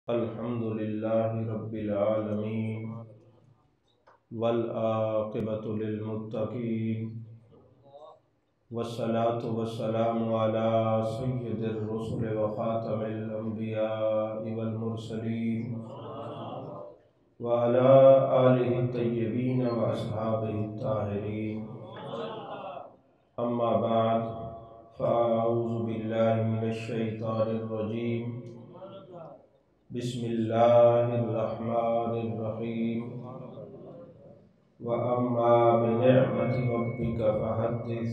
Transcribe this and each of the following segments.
الحمد للہ رب العالمین والعاقبۃ للمتقین والصلاة والسلام علی سید الرسل وخاتم الانبیاء والمرسلین وعلی آلہ الطیبین واصحابہ الطاہرین اما بعد فاعوذ باللہ من الشیطان الرجیم بسم اللہ الرحمن الرحیم وَأَمَّا بِنِعْمَةِ رَبِّكَ فَحَدِّثْ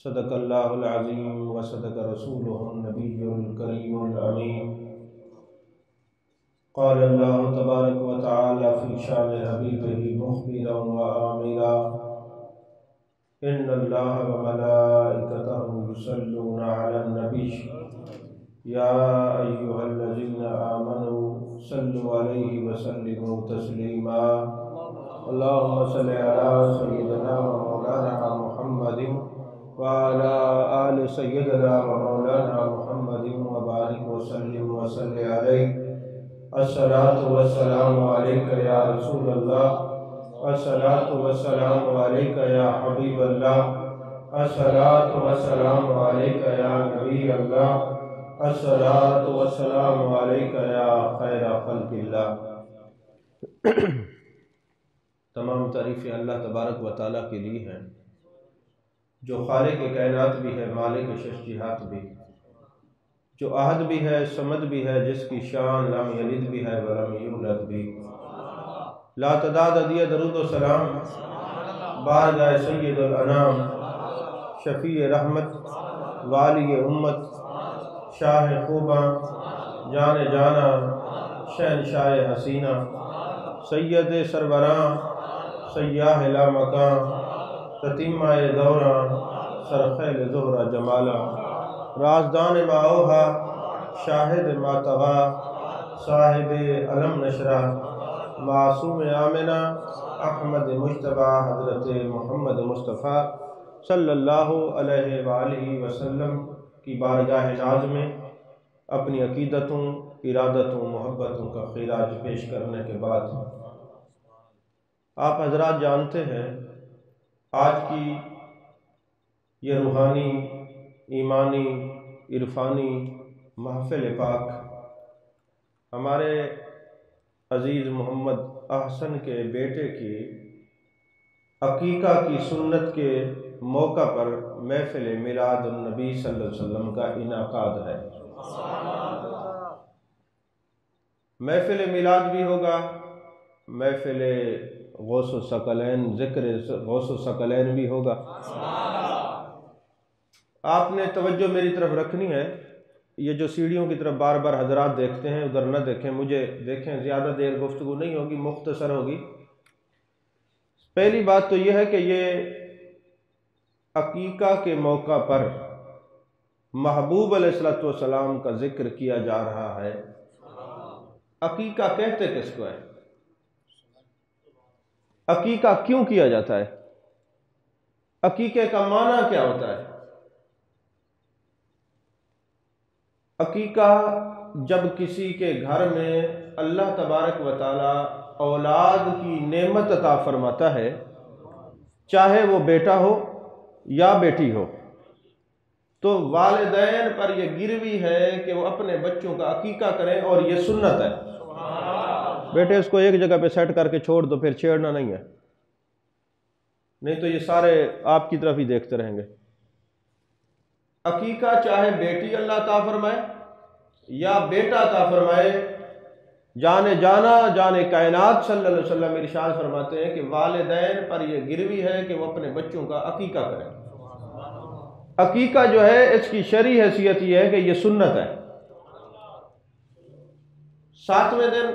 صدق اللہ العظیم وصدق رسولہ النبی الکریم الامین قال اللہ تبارک وتعالی فی شان حبیبہ مخبرا وآمرا ان اللہ وملائکتہ یصلون علی النبی یا ایہا الذین آمنوا صلوا علیہ وسلموا تسلیما اللہم صلی علی سیدنا و مولانا محمد وعلی آل سیدنا و مولانا محمد وبارک وسلم وصلی علیہ الصلاة والسلام علیکہ یا رسول اللہ الصلاة والسلام علیکہ یا حبیب اللہ الصلاة والسلام علیکہ یا نبی اللہ الصلاة والسلام علیکہ یا خیر خلق اللہ۔ تمام تعریفیں اللہ تبارک و تعالیٰ کے لیے ہیں جو خالق کائنات بھی ہے، مالک ششجہات بھی، جو احد بھی ہے، صمد بھی ہے، جس کی شان لم یلد بھی ہے ولم یولد بھی۔ لا تعداد عدد درود و سلام بارگاہ سید الانام شفیع رحمت والی امت شاہ خوباں جان جانا شہنشاہ حسینہ سید سربراں سیاہ لا مکان تتیمہ دوراں سرخیل زہرہ جمالا رازدان ما اوہا شاہد ما طغا صاحب علم نشرہ معصوم آمنہ احمد مجتبہ حضرت محمد مصطفیٰ صلی اللہ علیہ وآلہ وسلم کی بارگاہ ناز میں اپنی عقیدتوں، ارادتوں، محبتوں کا خراج پیش کرنے کے بعد آپ حضرات جانتے ہیں آج کی یہ روحانی، ایمانی، عرفانی محفل پاک ہمارے عزیز محمد احسن کے بیٹے کی عقیقہ کی سنت کے موقع پر محفل میلاد النبی صلی اللہ علیہ وسلم کا انعقاد ہے۔ محفل میلاد بھی ہوگا، محفل غوث الثقلین، ذکر غوث الثقلین بھی ہوگا۔ آپ نے توجہ میری طرف رکھنی ہے، یہ جو سیڑھیوں کی طرف بار بار حضرات دیکھتے ہیں ادھر نہ دیکھیں، مجھے دیکھیں، زیادہ دیر گفتگو نہیں ہوگی، مختصر ہوگی۔ پہلی بات تو یہ ہے کہ یہ عقیقہ کے موقع پر محبوب علیہ السلام کا ذکر کیا جا رہا ہے۔ عقیقہ کہتے کس کو ہے؟ عقیقہ کیوں کیا جاتا ہے؟ عقیقے کا معنی کیا ہوتا ہے؟ عقیقہ جب کسی کے گھر میں اللہ تبارک و تعالی اولاد کی نعمت عطا فرماتا ہے، چاہے وہ بیٹا ہو یا بیٹی ہو، تو والدین پر یہ گروی ہے کہ وہ اپنے بچوں کا عقیقہ کریں، اور یہ سنت ہے۔ بیٹے اس کو ایک جگہ پہ سیٹ کر کے چھوڑ دو، پھر چھیڑنا نہیں ہے، نہیں تو یہ سارے آپ کی طرف ہی دیکھتے رہیں گے۔ عقیقہ چاہے بیٹی اللہ عطا فرمائے یا بیٹا عطا فرمائے، جانے جانا جانے کائنات صلی اللہ علیہ وسلم ارشاد فرماتے ہیں کہ والدین پر یہ گروی ہے کہ وہ اپنے بچوں کا عقیقہ کریں۔ عقیقہ جو ہے اس کی شرعی حیثیت یہ ہے کہ یہ سنت ہے۔ 7ویں دن،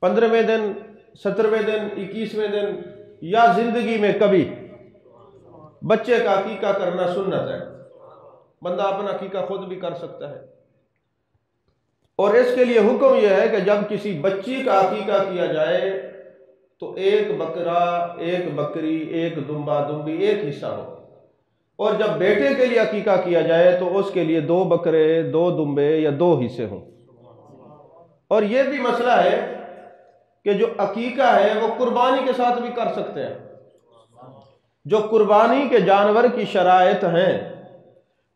15ویں دن، 17ویں دن، 21ویں دن یا زندگی میں کبھی بچے کا عقیقہ کرنا سنت ہے۔ بندہ اپنا عقیقہ خود بھی کر سکتا ہے، اور اس کے لیے حکم یہ ہے کہ جب کسی بچی کا عقیقہ کیا جائے تو ایک بکرا، ایک بکری، ایک دمبا دمبی ایک حصہ ہو، اور جب بیٹے کے لیے عقیقہ کیا جائے تو اس کے لیے 2 بکرے، 2 دمبے یا 2 حصے ہوں۔ اور یہ بھی مسئلہ ہے کہ جو عقیقہ ہے وہ قربانی کے ساتھ بھی کر سکتے ہیں۔ جو قربانی کے جانور کی شرائط ہیں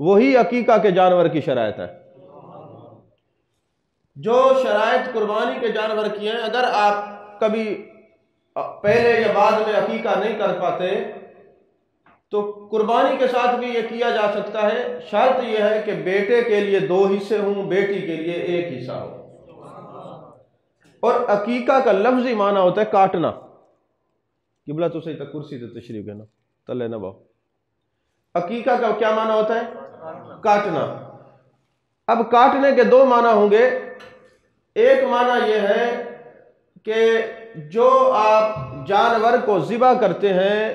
وہی عقیقہ کے جانور کی شرائط ہے۔ جو شرائط قربانی کے جانور کی ہیں، اگر آپ کبھی پہلے یا بعد میں عقیقہ نہیں کر پاتے تو قربانی کے ساتھ بھی یہ کیا جا سکتا ہے۔ شرط یہ ہے کہ بیٹے کے لیے 2 حصے ہوں، بیٹی کے لیے 1 حصہ ہو۔ اور عقیقہ کا لفظی معنی ہوتا ہے کاٹنا۔ قبلہ تو صحیح تھا، کرسی سے تشریف ہے نا، تلے نہ باؤ۔ عقیقہ کا کیا معنی ہوتا ہے؟ کاٹنا۔ اب کاٹنے کے 2 معنی ہوں گے۔ ایک معنی یہ ہے کہ جو آپ جانور کو ذبح کرتے ہیں،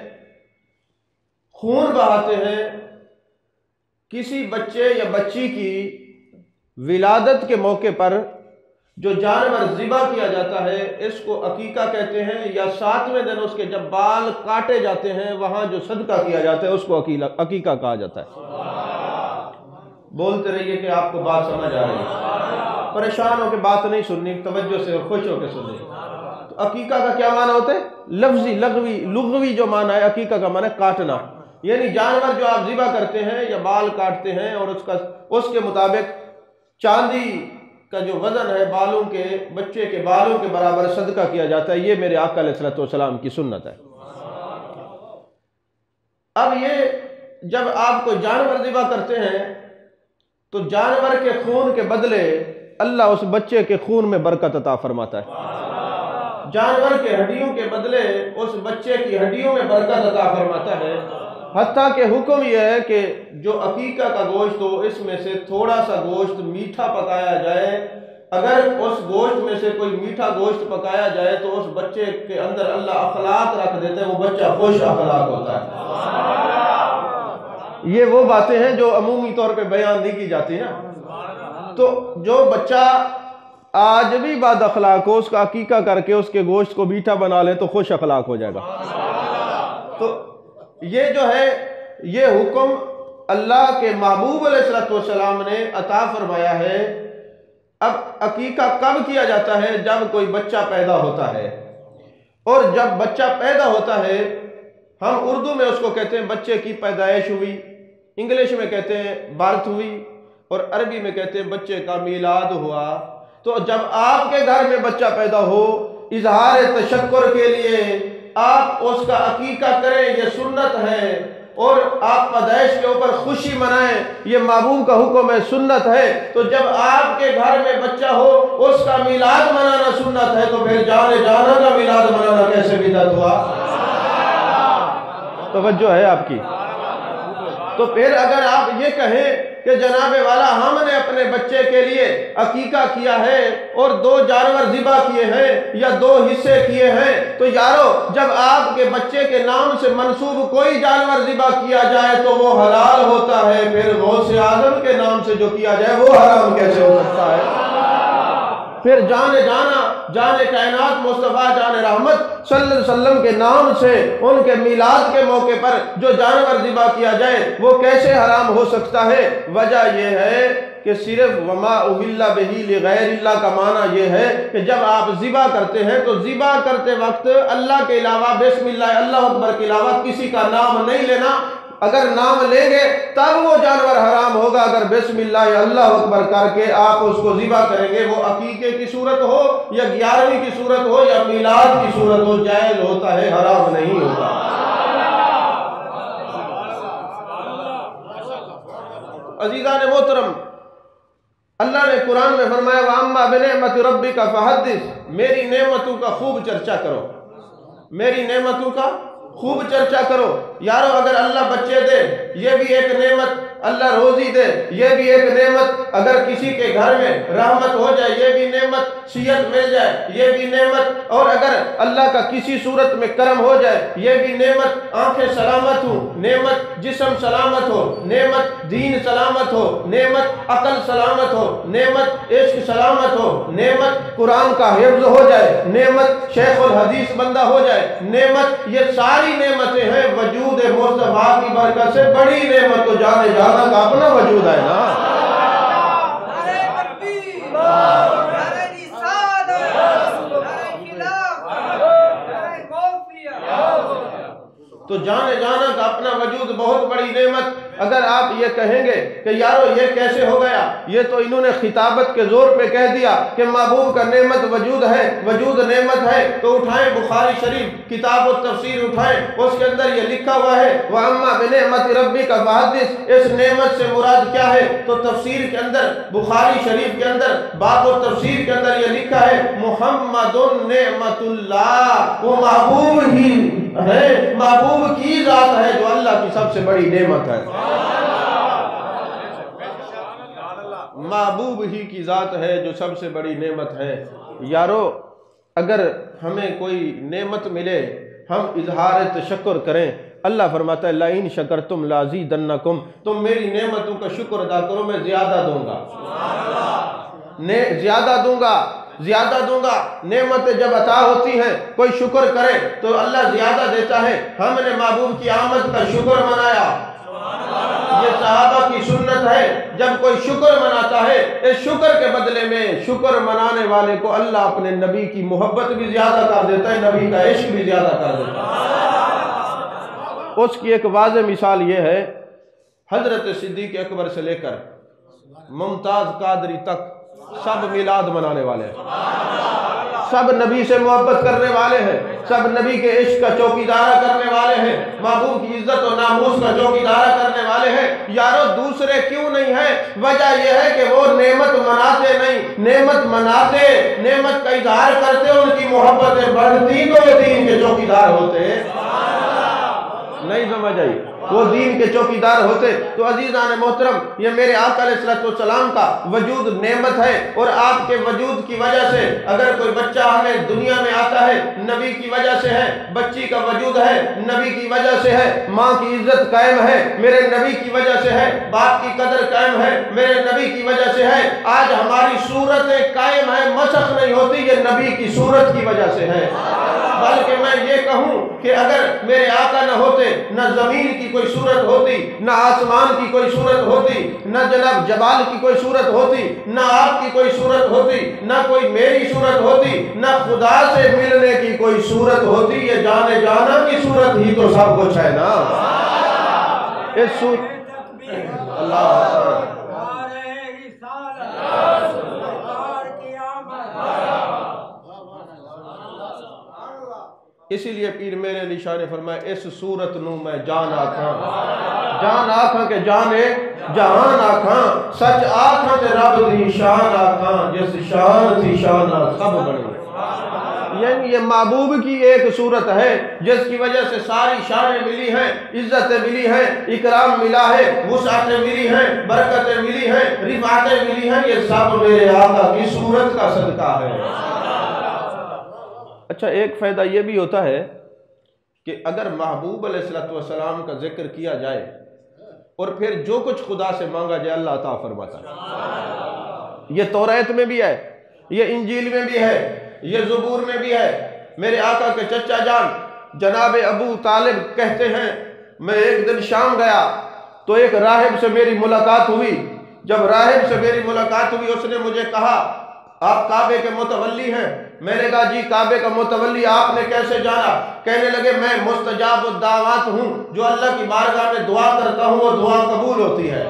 خون بہاتے ہیں، کسی بچے یا بچی کی ولادت کے موقع پر جو جانور ذبح کیا جاتا ہے اس کو عقیقہ کہتے ہیں، یا 7ویں دن اس کے جب بال کاٹے جاتے ہیں وہاں جو صدقہ کیا جاتا ہے اس کو عقیقہ کہا جاتا ہے۔ بولتے رہیے کہ آپ کو بات سمجھ آ رہی ہے، پریشان ہو کے بات نہیں سننی، توجہ سے اور خوش ہو کے سننی۔ تو عقیقہ کا کیا معنی ہوتا ہے؟ لفظی لغوی جو معنی ہے عقیقہ کا معنی ہے کاٹنا، یعنی جانور جو آپ ذبح کرتے ہیں یا بال کاٹتے ہیں اور اس کے مطابق چاندی کا جو وزن ہے بالوں کے، بچے کے بالوں کے برابر صدقہ کیا جاتا ہے۔ یہ میرے آقا علیہ الصلوۃ والسلام کی سنت ہے۔ اب یہ جب آپ کوئی جانور ذبح کرتے ہیں تو جانور کے خون کے بدلے اللہ اس بچے کے خون میں برکت عطا فرماتا ہے، جانور کے ہڈیوں کے بدلے اس بچے کی ہڈیوں میں برکت عطا فرماتا ہے۔ حتیٰ کہ حکم یہ ہے کہ جو عقیقہ کا گوشت ہو اس میں سے تھوڑا سا گوشت میٹھا پکایا جائے۔ اگر اس گوشت میں سے کوئی میٹھا گوشت پکایا جائے تو اس بچے کے اندر اللہ اخلاق رکھ دیتا ہے، وہ بچہ خوش اخلاق ہوتا ہے۔ یہ وہ باتیں ہیں جو عمومی طور پہ بیان نہیں کی جاتی نا۔ تو جو بچہ آج بھی بد اخلاق ہو اس کا عقیقہ کر کے اس کے گوشت کو میٹھا بنا لے تو خوش اخلاق ہو جائے گا۔ تو یہ جو ہے یہ حکم اللہ کے محبوب علیہ السلام نے عطا فرمایا ہے۔ اب عقیقہ کب کیا جاتا ہے؟ جب کوئی بچہ پیدا ہوتا ہے، اور جب بچہ پیدا ہوتا ہے ہم اردو میں اس کو کہتے ہیں بچے کی پیدائش ہوئی، انگلش میں کہتے ہیں برتھ ہوئی، اور عربی میں کہتے ہیں بچے کا میلاد ہوا۔ تو جب آپ کے گھر میں بچہ پیدا ہو، اظہار تشکر کے لیے آپ اس کا عقیقہ کریں، یہ سنت ہے، اور آپ پیدائش کے اوپر خوشی منائیں، یہ محبوب کا حکم ہے، سنت ہے۔ تو جب آپ کے گھر میں بچہ ہو اس کا میلاد منانا سنت ہے، تو پھر جانے جانا کا میلاد منانا کیسے بدعت ہوا؟ توجہ ہے آپ کی؟ تو پھر اگر آپ یہ کہیں کہ جناب والا ہم نے اپنے بچے کے لیے عقیقہ کیا ہے اور 2 جانور ذبح کیے ہیں یا 2 حصے کیے ہیں، تو یارو جب آپ کے بچے کے نام سے منسوب کوئی جانور ذبح کیا جائے تو وہ حلال ہوتا ہے، پھر غوث اعظم کے نام سے جو کیا جائے وہ حرام کیسے ہو سکتا ہے؟ پھر جان کائنات مصطفیٰ جان رحمت صلی اللہ علیہ وسلم کے نام سے ان کے میلاد کے موقع پر جو جانور ذبح کیا جائے وہ کیسے حرام ہو سکتا ہے؟ وجہ یہ ہے کہ صرف وما اہل بہ لغیر اللہ کا معنی یہ ہے کہ جب آپ ذبح کرتے ہیں تو ذبح کرتے وقت اللہ کے علاوہ، بسم اللہ اللہ اکبر کے علاوہ کسی کا نام نہیں لینا۔ اگر نام لیں گے تب وہ جانور حرام ہوگا، اگر بسم اللہ اللہ اکبر کر کے آپ اس کو ذبح کریں گے، وہ عقیقے کی صورت ہو یا 11ویں کی صورت ہو یا میلاد کی صورت ہو، جائز ہوتا ہے، حرام نہیں ہوتا۔ عزیزان محترم، اللہ نے قرآن میں فرمایا وَأَمَّا بِنِعْمَةِ رَبِّكَ فَحَدِّثْ، میری نعمتوں کا خوب چرچا کرو، میری نعمتوں کا خوب چرچا کرو۔ یارو اگر اللہ بچے دے یہ بھی ایک نعمت، اللہ روزی دے یہ بھی ایک نعمت، اگر کسی کے گھر میں رحمت ہو جائے یہ بھی نعمت، صحت مل جائے یہ بھی نعمت، اور اگر اللہ کا کسی صورت میں کرم ہو جائے یہ بھی نعمت۔ آنکھیں سلامت ہوں نعمت، جسم سلامت ہو نعمت، دین سلامت ہو نعمت، عقل سلامت ہو نعمت، عشق سلامت ہو نعمت، قرآن کا حفظ ہو جائے نعمت، شیخ الحدیث بندہ ہو جائے نعمت، یہ ساری نعمتیں ہیں وجود وجود مصطفیٰ کی برکت سے بڑی نعمت تو جانے جانا کا اپنا وجود ہے نا۔ تو جانے جانا کا اپنا وجود بہت بڑی نعمت۔ اگر آپ یہ کہیں گے کہ یارو یہ کیسے ہو گیا، یہ تو انہوں نے خطابت کے زور پہ کہہ دیا کہ محبوب کا نعمت وجود ہے، وجود نعمت ہے، تو اٹھائیں بخاری شریف کتاب التفسیر اٹھائیں، اس کے اندر یہ لکھا ہوا ہے وَأَمَّا بِنِعْمَةِ رَبِّكَ فَحَدِّثْ، اس نعمت سے مراد کیا ہے؟ تو تفسیر کے اندر بخاری شریف کے اندر باب التفسیر کے اندر یہ لکھا ہے محمد نعمت اللہ، وہ محبوب ہی ہے، محبوب کی ذات ہے جو اللہ کی سب سے بڑی نعمت ہے۔ محبوب ہی کی ذات ہے جو سب سے بڑی نعمت ہے۔ یارو اگر ہمیں کوئی نعمت ملے ہم اظہار تشکر کریں، اللہ فرماتا ہے لَإِن شَكَرْتُمْ لَأَزِيدَنَّكُمْ، تم میری نعمتوں کا شکر ادا کرو میں زیادہ دوں گا، زیادہ دوں گا۔ نعمتیں جب عطا ہوتی ہیں کوئی شکر کرے تو اللہ زیادہ دیتا ہے۔ ہم نے محبوب کی آمد کا شکر منایا، یہ صحابہ کی سنت ہے، جب کوئی شکر مناتا ہے اس شکر کے بدلے میں شکر منانے والے کو اللہ اپنے نبی کی محبت بھی زیادہ کر دیتا ہے، نبی کا عشق بھی زیادہ کر دیتا ہے۔ اس کی ایک واضح مثال یہ ہے، حضرت صدیق اکبر سے لے کر ممتاز قادری تک سب میلاد منانے والے ہیں، سب نبی سے محبت کرنے والے ہیں، سب نبی کے عشق کا چوکیدارہ کرنے والے ہیں، محبوب کی عزت و ناموس کا چوکیدارہ کرنے والے ہیں۔ یارو دوسرے کیوں نہیں ہیں؟ وجہ یہ ہے کہ وہ نعمت مناتے نہیں، نعمت مناتے، نعمت کا اظہار کرتے، ان کی محبتیں بڑھتی تو وہ دین کے چوکیدار ہوتے۔ نہیں سمجھ آئی؟ وہ دین کے چوکیدار ہوتے۔ تو عزیزان محترم، یہ میرے آقا علیہ السلام کا وجود نعمت ہے، اور آپ کے وجود کی وجہ سے اگر کوئی بچہ ہمیں دنیا میں آتا ہے نبی کی وجہ سے ہے، بچی کا وجود ہے نبی کی وجہ سے ہے، ماں کی عزت قائم ہے میرے نبی کی وجہ سے ہے، باپ کی قدر قائم ہے میرے نبی کی وجہ سے ہے، آج ہماری صورتیں قائم ہیں، مسخ نہیں ہوتی، یہ نبی کی صورت کی وجہ سے ہے۔ بلکہ میں یہ کہوں کہ اگر میرے آقا نہ ہوتے، نہ زمین کی کوئی صورت ہوتی، نہ آسمان کی کوئی صورت ہوتی، نہ جناب جبال کی کوئی صورت ہوتی، نہ آپ کی کوئی صورت ہوتی، نہ کوئی میری صورت ہوتی، نہ خدا سے ملنے کی کوئی صورت ہوتی، یہ جانے جانا کی صورت ہی تو سب کچھ ہے نا۔ اس صورت اللہ اسی لیے پیر میرے علی شاہ نے فرمایا اس صورت نو میں جان آکھاں کہ جانے جہان آکھاں، سچ آکھاں تے رب دی شان آکھاں، جس شان تھی شانہ سب بڑے۔ یعنی یہ محبوب کی ایک صورت ہے جس کی وجہ سے ساری شانیں ملی ہیں، عزتیں ملی ہیں، اکرام ملا ہے، وسعتیں ملی ہیں، برکتیں ملی ہیں، رفعتیں ملی ہیں، یہ سب میرے آقا کی صورت کا صدقہ ہے۔ اچھا ایک فائدہ یہ بھی ہوتا ہے کہ اگر محبوب علیہ السلام کا ذکر کیا جائے اور پھر جو کچھ خدا سے مانگا جائے اللہ عطا فرماتا ہے۔ یہ توریت میں بھی ہے، یہ انجیل میں بھی ہے، یہ زبور میں بھی ہے۔ میرے آقا کے چچا جان جناب ابو طالب کہتے ہیں میں ایک دن شام گیا تو ایک راہب سے میری ملاقات ہوئی۔ جب راہب سے میری ملاقات ہوئی اس نے مجھے کہا آپ کعبے کے متولی ہیں؟ میں نے کہا جی کعبے کا متولی آپ نے کیسے جانا؟ کہنے لگے میں مستجاب الدعوات ہوں، جو اللہ کی بارگاہ میں دعا کرتا ہوں وہ دعا قبول ہوتی ہے۔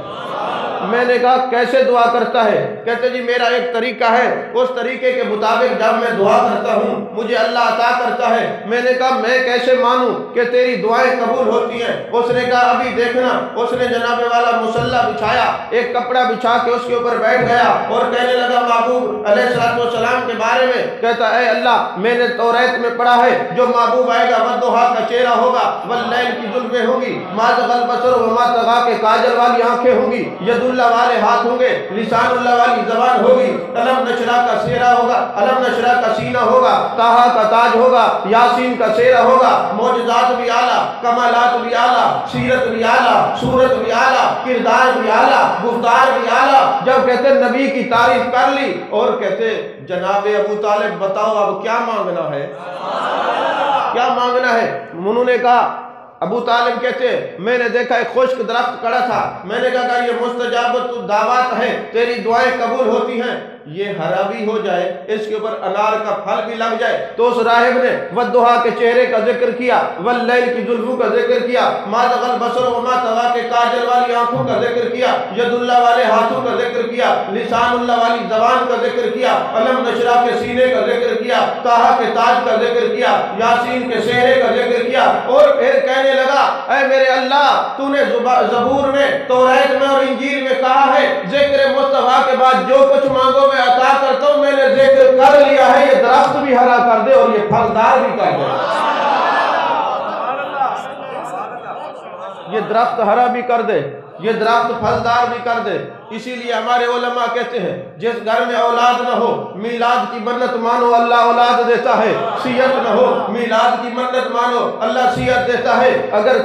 میں نے کہا کیسے دعا کرتا ہے؟ کہتے جی میرا ایک طریقہ ہے، اس طریقے کے مطابق جب میں دعا کرتا ہوں مجھے اللہ عطا کرتا ہے۔ میں نے کہا میں کیسے مانوں کہ تیری دعائیں قبول ہوتی ہیں؟ اس نے کہا ابھی دیکھنا۔ اس نے جناب والا مصلی بچھایا، ایک کپڑا بچھا کے اس کے اوپر بیٹھ گیا اور کہنے لگا محبوب علیہ السلام کے بارے میں، کہتا اے اللہ میں نے توریت میں پڑھا ہے جو محبوب آئے گا والضحیٰ کا چہرہ ہوگا، واللیل کی زلفیں ہوں گی، ما زغ البصر وما طغیٰ کے کاجل والی آنکھیں ہوں گی، ید اللہ والے ہاتھ ہوں گے، لسان اللہ والی زبان ہوگی، علم نشرہ کا سیرہ ہوگا، علم نشرہ کا سینہ ہوگا، طٰہٰ کا تاج ہوگا، یاسین کا سیرہ ہوگا، معجزات بھی اعلیٰ، کمالات بھی اعلیٰ، سیرت بھی اعلیٰ، صورت بھی اعلیٰ، کردار بھی اعلیٰ، گفتار بھی اعلیٰ۔ جب کہتے نبی کی تعریف کر لی اور کہتے جناب ابو طالب بتاؤ اب کیا مانگنا ہے؟ کیا مانگنا ہے؟ انہوں نے کہا ابو طالب کہتے ہیں میں نے دیکھا ایک خشک درخت کھڑا تھا، میں نے کہا یہ مستجاب دعوات ہے، تیری دعائیں قبول ہوتی ہیں، یہ ہرا بھی ہو جائے، اس کے اوپر انار کا پھل بھی لگ جائے۔ تو اس راہب نے والضحیٰ کے چہرے کا ذکر کیا، واللیل کی زلفوں کا ذکر کیا، ما طغى البصر وما طغى کے کاجل والی آنکھوں کا ذکر کیا، ید اللہ والے ہاتھوں کا ذکر کیا، لسان اللہ والی زبان کا ذکر کیا، علم نشرہ کے سینے کا ذکر کیا، طٰہٰ کے تاج کا ذکر کیا، یاسین کے سہرے کا ذکر کیا، اور پھر کہنے لگا اے میرے اللہ تو نے زبور میں، توریت میں اور انجیل میں کہا ہے ذکر مصطفیٰ کے بعد جو کچھ مانگو میں عطا کرتا ہوں، میں نے ذکر کر لیا ہے، یہ درخت بھی ہرا کر دے اور یہ پھلدار بھی کر دے، یہ درخت ہرا بھی کر دے، یہ درخت پھلدار بھی کر دے۔ اسی لیے ہمارے علماء کہتے ہیں جس گھر میں اولاد نہ ہو میلاد کی منت مانو اللہ اولاد دیتا ہے، صحت نہ ہو میلاد کی منت مانو اللہ صحت دیتا ہے۔ اگر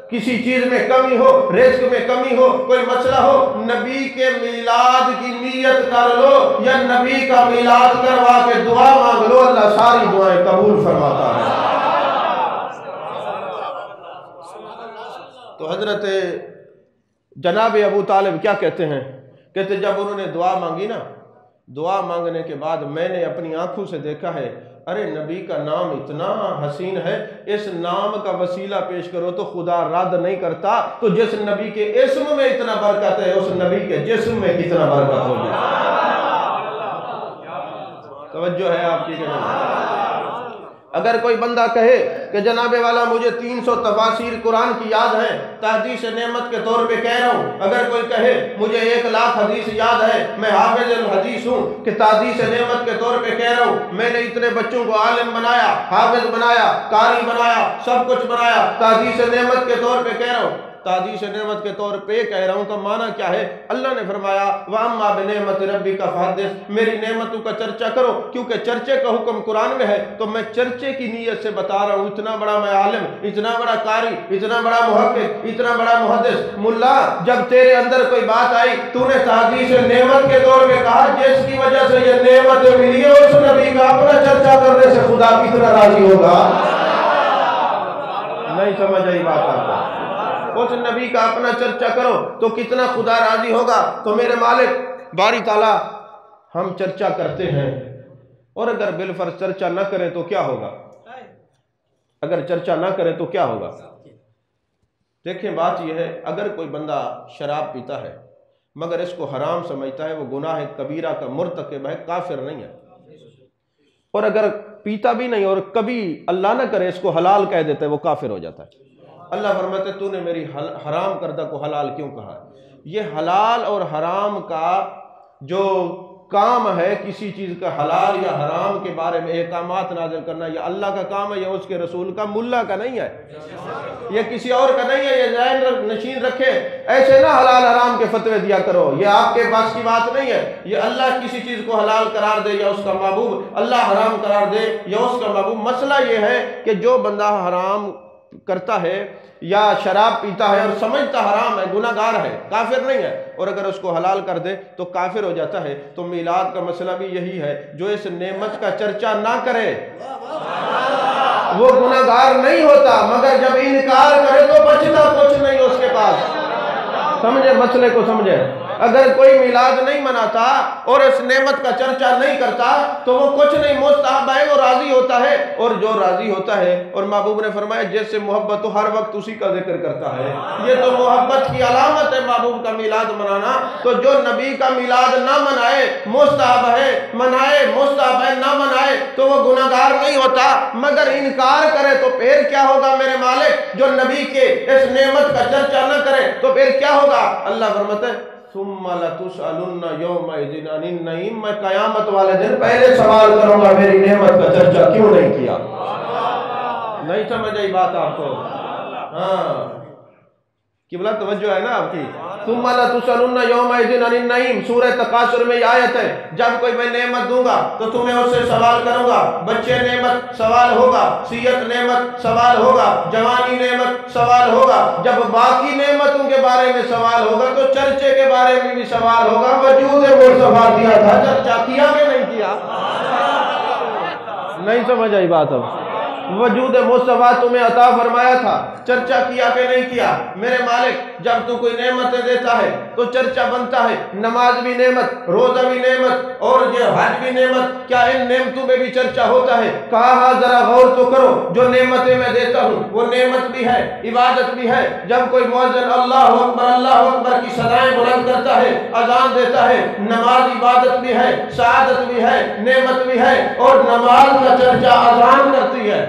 کسی چیز میں کمی ہو، رزق میں کمی ہو، کوئی مسئلہ ہو، نبی کے میلاد کی نیت کر لو یا نبی کا میلاد کروا کے دعا مانگ لو، اللہ ساری دعائیں قبول فرماتا ہے۔ تو حضرت جناب ابو طالب کیا کہتے ہیں؟ کہتے جب انہوں نے دعا مانگی نا، دعا مانگنے کے بعد میں نے اپنی آنکھوں سے دیکھا ہے، ارے نبی کا نام اتنا حسین ہے، اس نام کا وسیلہ پیش کرو تو خدا رد نہیں کرتا، تو جس نبی کے اسم میں اتنا برکت ہے اس نبی کے جسم میں کتنا برکت ہوگی۔ توجہ ہے آپ کی کہ نہیں؟ اگر کوئی بندہ کہے کہ جناب والا مجھے 300 تفاسیر قرآن کی یاد ہیں، تحدیث نعمت کے طور پہ کہہ رہا ہوں، اگر کوئی کہے مجھے 1,00,000 حدیث یاد ہے، میں حافظ الحدیث ہوں کہ تحدیث نعمت کے طور پہ کہہ رہا ہوں، میں نے اتنے بچوں کو عالم بنایا، حافظ بنایا، قاری بنایا، سب کچھ بنایا، تحدیث نعمت کے طور پہ کہہ رہا ہوں، تحدیث نعمت کے طور پہ کہہ رہا ہوں، تو معنی کیا ہے؟ اللہ نے فرمایا وَأَمَّا بِنِعْمَةِ رَبِّكَ فَحَدِّثْ، میری نعمتوں کا چرچا کرو، کیونکہ چرچے کا حکم قرآن میں ہے، تو میں چرچے کی نیت سے بتا رہا ہوں، اتنا بڑا میں عالم، اتنا بڑا قاری، اتنا بڑا محقق، اتنا بڑا محدث، ملا جب تیرے اندر کوئی بات آئی تو نے تحدیث نعمت کے طور پہ کہا، جس کی وجہ سے یہ نعمت ملی ہے اس نبی کا اپنا چرچا کرنے سے خدا کتنا راضی ہوگا؟ نہیں سمجھ آئی بات آپ کو؟ اس نبی کا اپنا چرچا کرو تو کتنا خدا راضی ہوگا۔ تو میرے مالک باری تعالیٰ ہم چرچا کرتے ہیں، اور اگر بالفرض چرچا نہ کریں تو کیا ہوگا؟ اگر چرچا نہ کریں تو کیا ہوگا؟ دیکھیں بات یہ ہے، اگر کوئی بندہ شراب پیتا ہے مگر اس کو حرام سمجھتا ہے، وہ گناہ کبیرہ کا مرتکب ہے، کافر نہیں ہے، اور اگر پیتا بھی نہیں اور کبھی اللہ نہ کرے اس کو حلال کہہ دیتا ہے، وہ کافر ہو جاتا ہے۔ اللہ فرماتے تو نے میری حرام کردہ کو حلال کیوں کہا ہے؟ یہ حلال اور حرام کا جو کام ہے، کسی چیز کا حلال یا حرام کے بارے میں احکامات نازل کرنا، یہ اللہ کا کام ہے، یہ اس کے رسول کا، ملا کا نہیں ہے، یہ کسی اور کا نہیں ہے، یہ ذہن نشین رکھے، ایسے نہ حلال حرام کے فتوے دیا کرو، یہ آپ کے پاس کی بات نہیں ہے، یہ اللہ کسی چیز کو حلال قرار دے یا اس کا محبوب اللہ حرام قرار دے یا اس کا محبوب۔ مسئلہ یہ ہے کہ جو بندہ حرام کرتا ہے یا شراب پیتا ہے اور سمجھتا حرام ہے، گناہ گار ہے، کافر نہیں ہے، اور اگر اس کو حلال کر دے تو کافر ہو جاتا ہے۔ تو میلاد کا مسئلہ بھی یہی ہے، جو اس نعمت کا چرچا نہ کرے وہ گناہ گار نہیں ہوتا، مگر جب انکار کرے تو بچتا کچھ نہیں اس کے پاس۔ سمجھے مسئلے کو سمجھے؟ اگر کوئی میلاد نہیں مناتا اور اس نعمت کا چرچا نہیں کرتا تو وہ کچھ نہیں، مستحب ہے، وہ راضی ہوتا ہے، اور جو راضی ہوتا ہے، اور محبوب نے فرمایا جس سے محبت تو ہر وقت اسی کا ذکر کرتا ہے، یہ تو محبت کی علامت ہے محبوب کا میلاد منانا۔ تو جو نبی کا میلاد نہ منائے، مستحب ہے منائے، مستحب ہے نہ منائے، تو وہ گناہ گار نہیں ہوتا، مگر انکار کرے تو پھر کیا ہوگا میرے مالک؟ جو نبی کے اس نعمت کا چرچا نہ کرے تو پھر کیا ہوگا؟ اللہ فرماتے ہیں ثم لتسألن یومئذ عن النعیم، میں قیامت والے دن پہلے سوال کروں گا میری نعمت کا چرچا کیوں نہیں کیا؟ نہیں سمجھ آئی بات آپ کو؟ ہاں قبلہ توجہ ہے نا آپ کی؟ ثم لتسألن یومئذ عن النعیم، سورہ تکاثر میں یہ آیت ہے، جب کوئی میں نعمت دوں گا تو تمہیں اس سے سوال کروں گا، بچے نعمت سوال ہوگا، صحت نعمت سوال ہوگا، جوانی نعمت سوال ہوگا، جب باقی نعمتوں کے بارے میں سوال ہوگا تو چرچے کے بارے میں بھی سوال ہوگا۔ وجود مصطفیٰ دیا تھا، چرچا کیا کہ نہیں کیا؟ نہیں سمجھ آئی بات اب؟ وجود مصطفیٰ تمہیں عطا فرمایا تھا، چرچا کیا کہ نہیں کیا؟ میرے مالک جب تو کوئی نعمتیں دیتا ہے تو چرچا بنتا ہے، نماز بھی نعمت، روزہ بھی نعمت، اور یہ حج بھی نعمت، کیا ان نعمتوں میں بھی چرچا ہوتا ہے؟ کہا ہاں ذرا غور تو کرو، جو نعمتیں میں دیتا ہوں وہ نعمت بھی ہے، عبادت بھی ہے۔ جب کوئی مؤذن اللہ اکبر کی صدائیں بلند کرتا ہے، اذان دیتا ہے، نماز عبادت بھی ہے، سعادت بھی ہے، نعمت بھی ہے، اور نماز کا چرچا اذان کرتی ہے،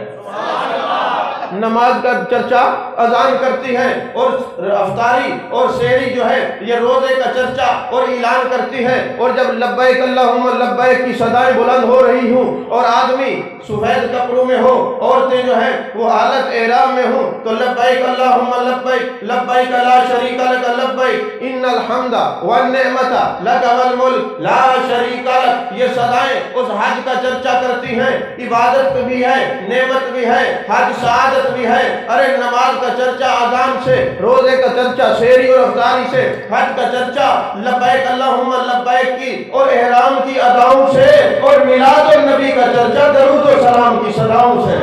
نماز کا چرچا اذان کرتی ہے، اور افطاری اور سحری جو ہے یہ روزے کا چرچا اور اعلان کرتی ہے۔ اور جب لبیک اللہم لبیک کی صدائیں بلند ہو رہی ہوں اور آدمی سفید کپڑوں میں ہو، عورتیں جو ہیں وہ حالت احرام میں ہوں، تو لبیک اللہم لبیک لبیک لا شریک لک لبیک ان الحمد والنعمت لک والملک لا شریک لک، یہ صدائیں اس حج کا چرچا کرتی ہیں، عبادت بھی ہے، نعمت بھی ہے، حج سعادت بھی ہے۔ ارے نماز کا چرچا اذان سے، روزے کا چرچا سحری اور افطاری سے، حج کا چرچا لبیک اللہم لبیک کی اور احرام کی اداؤں سے، اور میلاد النبی کا چرچا درود و سلام کی صداؤں سے۔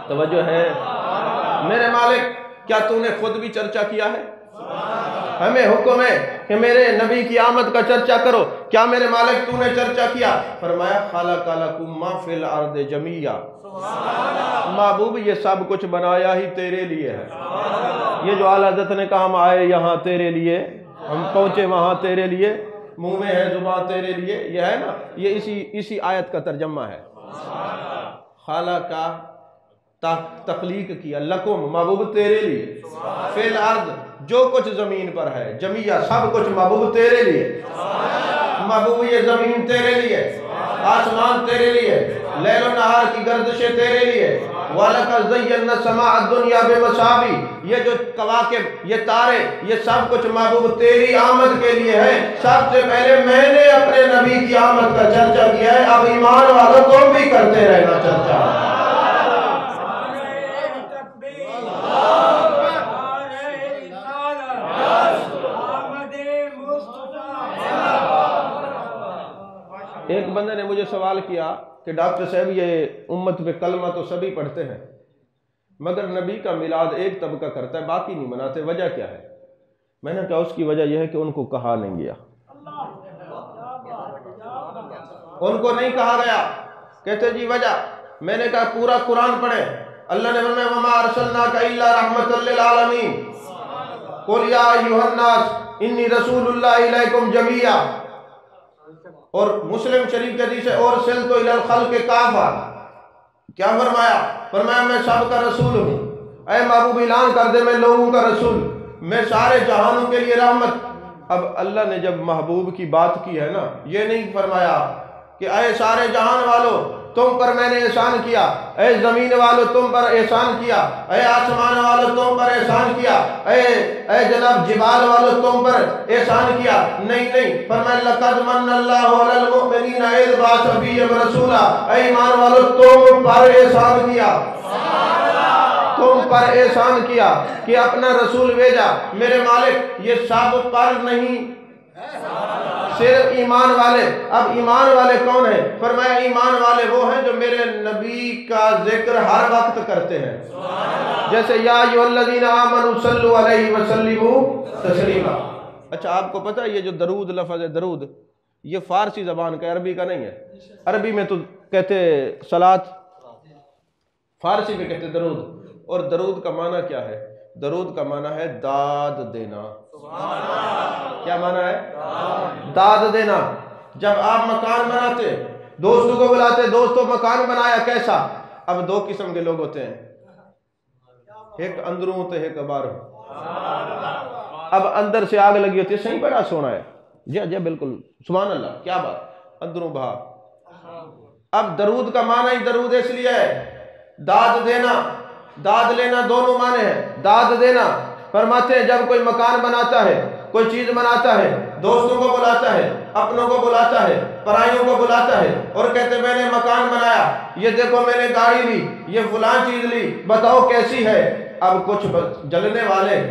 توجہ ہے میرے مالک، کیا تو نے خود بھی چرچا کیا ہے؟ ہمیں حکم ہے کہ میرے نبی کی آمد کا چرچا کرو، کیا میرے مالک تو نے چرچا کیا؟ فرمایا خلق لکم ما فی الارض جمیعا، محبوب یہ سب کچھ بنایا ہی تیرے لیے ہے۔ یہ جو اعلیٰ حضرت نے کہا ہم آئے یہاں تیرے لیے، ہم پہنچے وہاں تیرے لیے، منہ میں ہے زبان تیرے لیے، یہ ہے نا، یہ اسی آیت کا ترجمہ ہے۔ خالق تخلیق کیا، لکم محبوب تیرے لیے، فی الارض جو کچھ زمین پر ہے، جمیعہ سب کچھ محبوب تیرے لیے، محبوب یہ زمین تیرے لیے، آسمان تیرے لیے، لیل و نہار کی گردشیں تیرے لیے، وَلَقَدْ زَيَّنَّا السَّمَاءَ الدُّنْيَا بِمَصَابِيحَ، یہ جو کواکب، یہ تارے، یہ سب کچھ محبوب تیری آمد کے لیے ہے۔ سب سے پہلے میں نے اپنے نبی کی آمد کا چرچا کیا ہے، اب ایمان والوں تم بھی کرتے رہنا چرچا۔ ایک بندے نے مجھے سوال کیا کہ ڈاکٹر صاحب یہ امت پہ کلمہ تو سبھی پڑھتے ہیں مگر نبی کا میلاد ایک طبقہ کرتا ہے باقی نہیں مناتے، وجہ کیا ہے؟ میں نے کہا اس کی وجہ یہ ہے کہ ان کو کہا نہیں گیا، ان کو نہیں کہا گیا۔ کہتے جی وجہ؟ میں نے کہا پورا قرآن پڑھیں، اللہ نے فرمایا وَمَا أَرْسَلْنَاكَ إِلَّا رَحْمَةً لِّلْعَالَمِينَ قُلْ يَا أَيُّهَا النَّاسُ إِنِّي رَسُولُ اللَّهِ إِلَيْكُمْ جَمِيعًا، اور مسلم شریف کے حدیث ہے اور سلتو الی الخلق کافہ، کیا فرمایا؟ فرمایا میں سب کا رسول ہوں، اے محبوب اعلان کر دے میں لوگوں کا رسول، میں سارے جہانوں کے لیے رحمت۔ اب اللہ نے جب محبوب کی بات کی ہے نا، یہ نہیں فرمایا کہ اے سارے جہان والوں تم پر میں نے احسان کیا، اے زمین والوں تم پر احسان کیا، اے آسمان والوں تم پر احسان کیا، اے جناب جبال والوں تم پر احسان کیا، نہیں فرمایا لقد من اللہ علی المؤمنین اذ بعث فیہم رسولا، اے ایمان والوں تم پر احسان کیا، تم پر احسان کیا کہ اپنا رسول بھیجا۔ میرے مالک یہ سب پر نہیں، صرف ایمان والے۔ اب ایمان والے کون ہیں؟ فرمایا ایمان والے وہ ہیں جو میرے نبی کا ذکر ہر وقت کرتے ہیں، جیسے یا ایھا الذین آمنوا صلوا علیہ وسلموا تسلیما۔ اچھا آپ کو پتہ ہے یہ جو درود لفظ ہے درود، یہ فارسی زبان کا، عربی کا نہیں ہے۔ عربی میں تو کہتے صلاۃ، فارسی میں کہتے درود، اور درود کا معنی کیا ہے؟ درود کا معنی ہے داد دینا۔ کیا معنی ہے؟ داد دینا۔ جب آپ مکان بناتے، دوستوں کو بلاتے، دوستوں مکان بنایا کیسا؟ اب دو قسم کے لوگ ہوتے ہیں، ایک اندروں ہوتے ہیں، ایک باہروں۔ اب اندر سے آگ لگی ہوتی ہے، صحیح بڑا سونا ہے، جی بالکل سبحان اللہ، کیا بات، اندروں باہر۔ اب درود کا معنی ہی درود اس لیے ہے داد دینا، داد لینا دونوں معنی ہیں۔ داد دینا فرماتے ہیں جب کوئی مکان بناتا ہے، کوئی چیز بناتا ہے، دوستوں کو بلاتا ہے، اپنوں کو بلاتا ہے، پرائیوں کو بلاتا ہے، اور کہتے میں نے مکان بنایا، یہ دیکھو میں نے گاڑی لی، یہ فلاں چیز لی، بتاؤ کیسی ہے؟ اب کچھ جلنے والے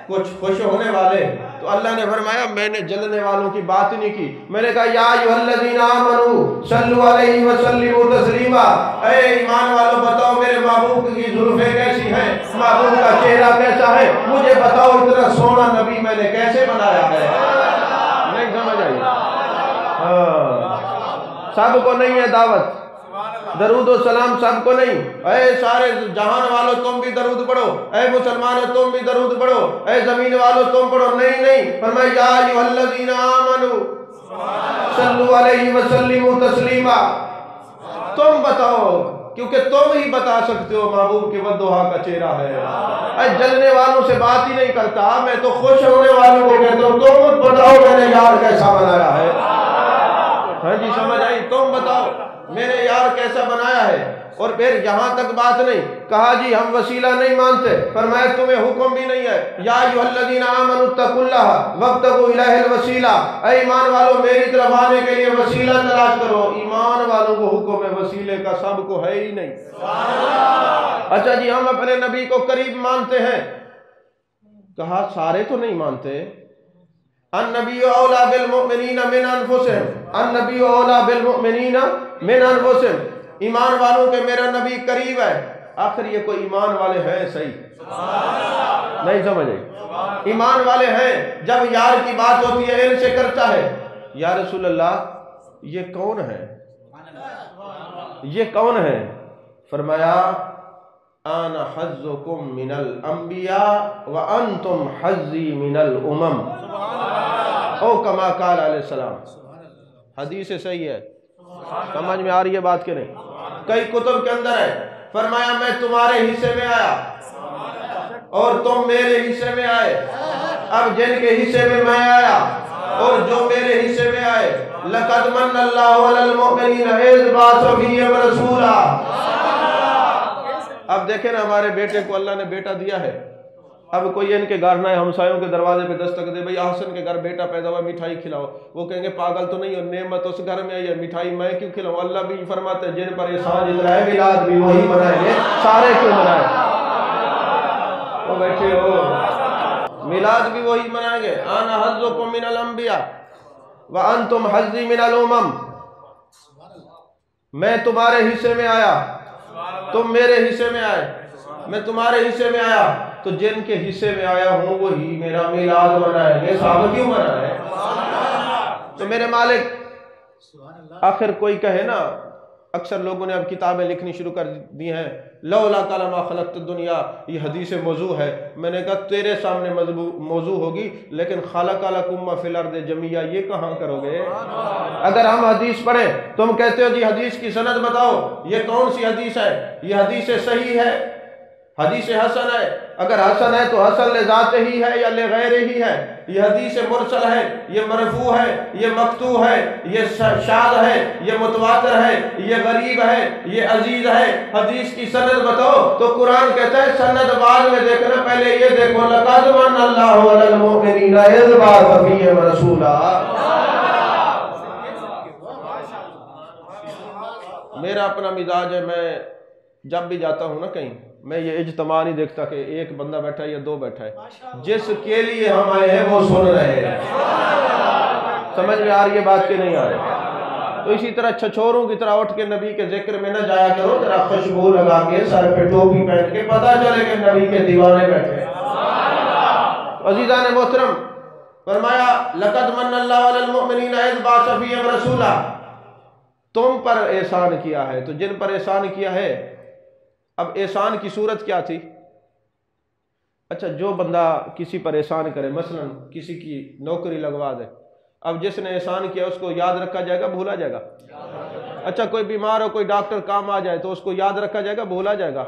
کچھ خوش ہونے والے، تو اللہ نے فرمایا میں نے جلنے والوں کی بات نہیں کی، میں نے کہا یا ایھا الذین آمنوا صلوا علیہ وسلموا تسلیما، اے ایمان والوں بتاؤ میرے محبوب کی زلفیں کیسی ہیں، محبوب کا چہرہ کیسا ہے، مجھے بتاؤ اتنا سونا نبی میں نے کیسے بنایا ہے۔ نہیں سمجھ آئی؟ سب کو نہیں ہے دعوت، درود و سلام سب کو نہیں، اے سارے جہان والوں تم بھی درود پڑھو، اے مسلمانوں تم بھی درود پڑھو، اے زمین والوں تم پڑھو، نہیں فرمایا یا ایھا الذین آمنوا صلوا علیہ وسلموا تسلیما، تم بتاؤ، کیونکہ تم ہی بتا سکتے ہو محبوب کے والدہا کا چہرہ ہے۔ اے جلنے والوں سے بات ہی نہیں کرتا، میں تو خوش ہونے والوں کو کہتا ہوں تم بتاؤ میں نے یار کیسا بنایا ہے۔ ہاں جی سمجھ آئی؟ تم بتاؤ میں نے یار کیسا بنایا ہے۔ اور پھر یہاں تک بات نہیں، کہا جی ہم وسیلہ نہیں مانتے، فرمایا تمہیں حکم بھی نہیں ہے یا ایھا الذین آمنوا اتقوا اللہ وابتغوا الیہ الوسیلہ، اے ایمان والوں میری طرف آنے کے لیے وسیلہ تلاش کرو۔ ایمان والوں کو حکم ہے، وسیلے کا سب کو ہے ہی نہیں۔ اچھا جی ہم اپنے نبی کو قریب مانتے ہیں، کہا سارے تو نہیں مانتے۔ النبی اولیٰ بالمؤمنین من انفسہم، النبی اولیٰ بالمؤمنین من انفسہم، ایمان والوں کے میرا نبی قریب ہے۔ آخر یہ کوئی ایمان والے ہیں صحیح؟ نہیں سمجھے؟ ایمان والے ہیں، جب یار کی بات ہوتی ہے ان سے کرتا ہے یا رسول اللہ یہ کون ہے، یہ کون ہے؟ فرمایا انا حظکم من الانبیاء وانتم حظی من الامم، او کما قال علیہ السلام۔ حدیث صحیح ہے، سمجھ میں آ رہی ہے بات کہ نہیں؟ کئی کتب کے اندر ہے، فرمایا میں تمہارے حصے میں آیا اور تم میرے حصے میں آئے، اب جن کے حصے میں میں آیا اور جو میرے حصے میں آئے، لَقَدْ مَنَّ اللَّهُ عَلَى الْمُؤْمِنِينَ إِذْ بَعَثَ فِيهِمْ رَسُولًا۔ اب دیکھیں نا ہمارے بیٹے کو اللہ نے بیٹا دیا ہے، اب کوئی ان کے گھر نہ ہمسایوں کے دروازے پہ دستک دے، بھئی احسن کے گھر بیٹا پیدا ہوا مٹھائی کھلاؤ، وہ کہیں گے پاگل تو نہیں ہو، نعمت اس گھر میں ہے، مٹھائی میں کیوں کھلاؤں؟ اللہ بھی فرماتے ہیں جن پر احسان جتنا ہے میلاد بھی وہی منائیں گے، سارے کیوں منائیں؟ وہ بیٹھے ہو میلاد بھی وہی منائیں گے، انا حظکم من الانبیاء وانتم حظی من الامم، میں تمہارے حصے میں آیا تم میرے حصے میں آئے، میں تمہارے حصے میں آیا، تو جن کے حصے میں آیا ہوں وہی میرا میلاد منائیں گے، صحابہ کیوں منائے؟ تو میرے مالک آخر کوئی کہے نا، اکثر لوگوں نے اب کتابیں لکھنی شروع کر دی ہیں، لولا تعالی ما خلقت الدنیا، یہ حدیث موضوع ہے، میں نے کہا تیرے سامنے موضوع ہوگی، لیکن خلق لکم ما فی الارض جمیعا یہ کہاں کرو گے؟ اگر ہم حدیث پڑھیں تم کہتے ہو جی حدیث کی سند بتاؤ، یہ کون سی حدیث ہے؟ یہ حدیث صحیح ہے، حدیث حسن ہے، اگر حسن ہے تو حسن لذات ہی ہے یا لغیر ہی ہے، یہ حدیث مرسل ہے، یہ مرفوع ہے، یہ مقطوع ہے، یہ شاذ ہے، یہ متواتر ہے، یہ غریب ہے، یہ عزیز ہے، حدیث کی سند بتاؤ، تو قرآن کہتا ہے سند بعد میں دیکھنا، پہلے یہ دیکھو لَقَدْ مَنَّ اللَّهُ عَلَى الْمُؤْمِنِينَ إِذْ بَعَثَ فِيهِمْ رَسُولًا۔ میرا اپنا مزاج ہے، میں جب بھی جاتا ہوں نا کہیں، میں یہ اجتماع نہیں دیکھتا کہ ایک بندہ بیٹھا ہے یا دو بیٹھا ہے، جس کے لیے ہم آئے ہیں وہ سن رہے ہیں۔ سمجھ میں آ رہی ہے بات کہ نہیں آ رہی؟ تو اسی طرح چھچوروں کی طرح اٹھ کے نبی کے ذکر میں نہ جایا کرو، ذرا خوشبو لگا کے سر پہ ٹوپی پہن کے پتہ چلے کہ نبی کے دیوانے بیٹھے۔ عزیزان محترم، فرمایا لَقَدْ مَنَّ اللَّهُ عَلَى الْمُؤْمِنِينَ إِذْ بَعَثَ فِيهِمْ رَسُولًا، تم پر احسان کیا ہے، تو جن پر احسان کیا ہے، اب احسان کی صورت کیا تھی؟ اچھا جو بندہ کسی پر احسان کرے، مثلا کسی کی نوکری لگوا دے، اب جس نے احسان کیا اس کو یاد رکھا جائے گا بھولا جائے گا؟ اچھا کوئی بیمار ہو، کوئی ڈاکٹر کام آ جائے تو اس کو یاد رکھا جائے گا بھولا جائے گا؟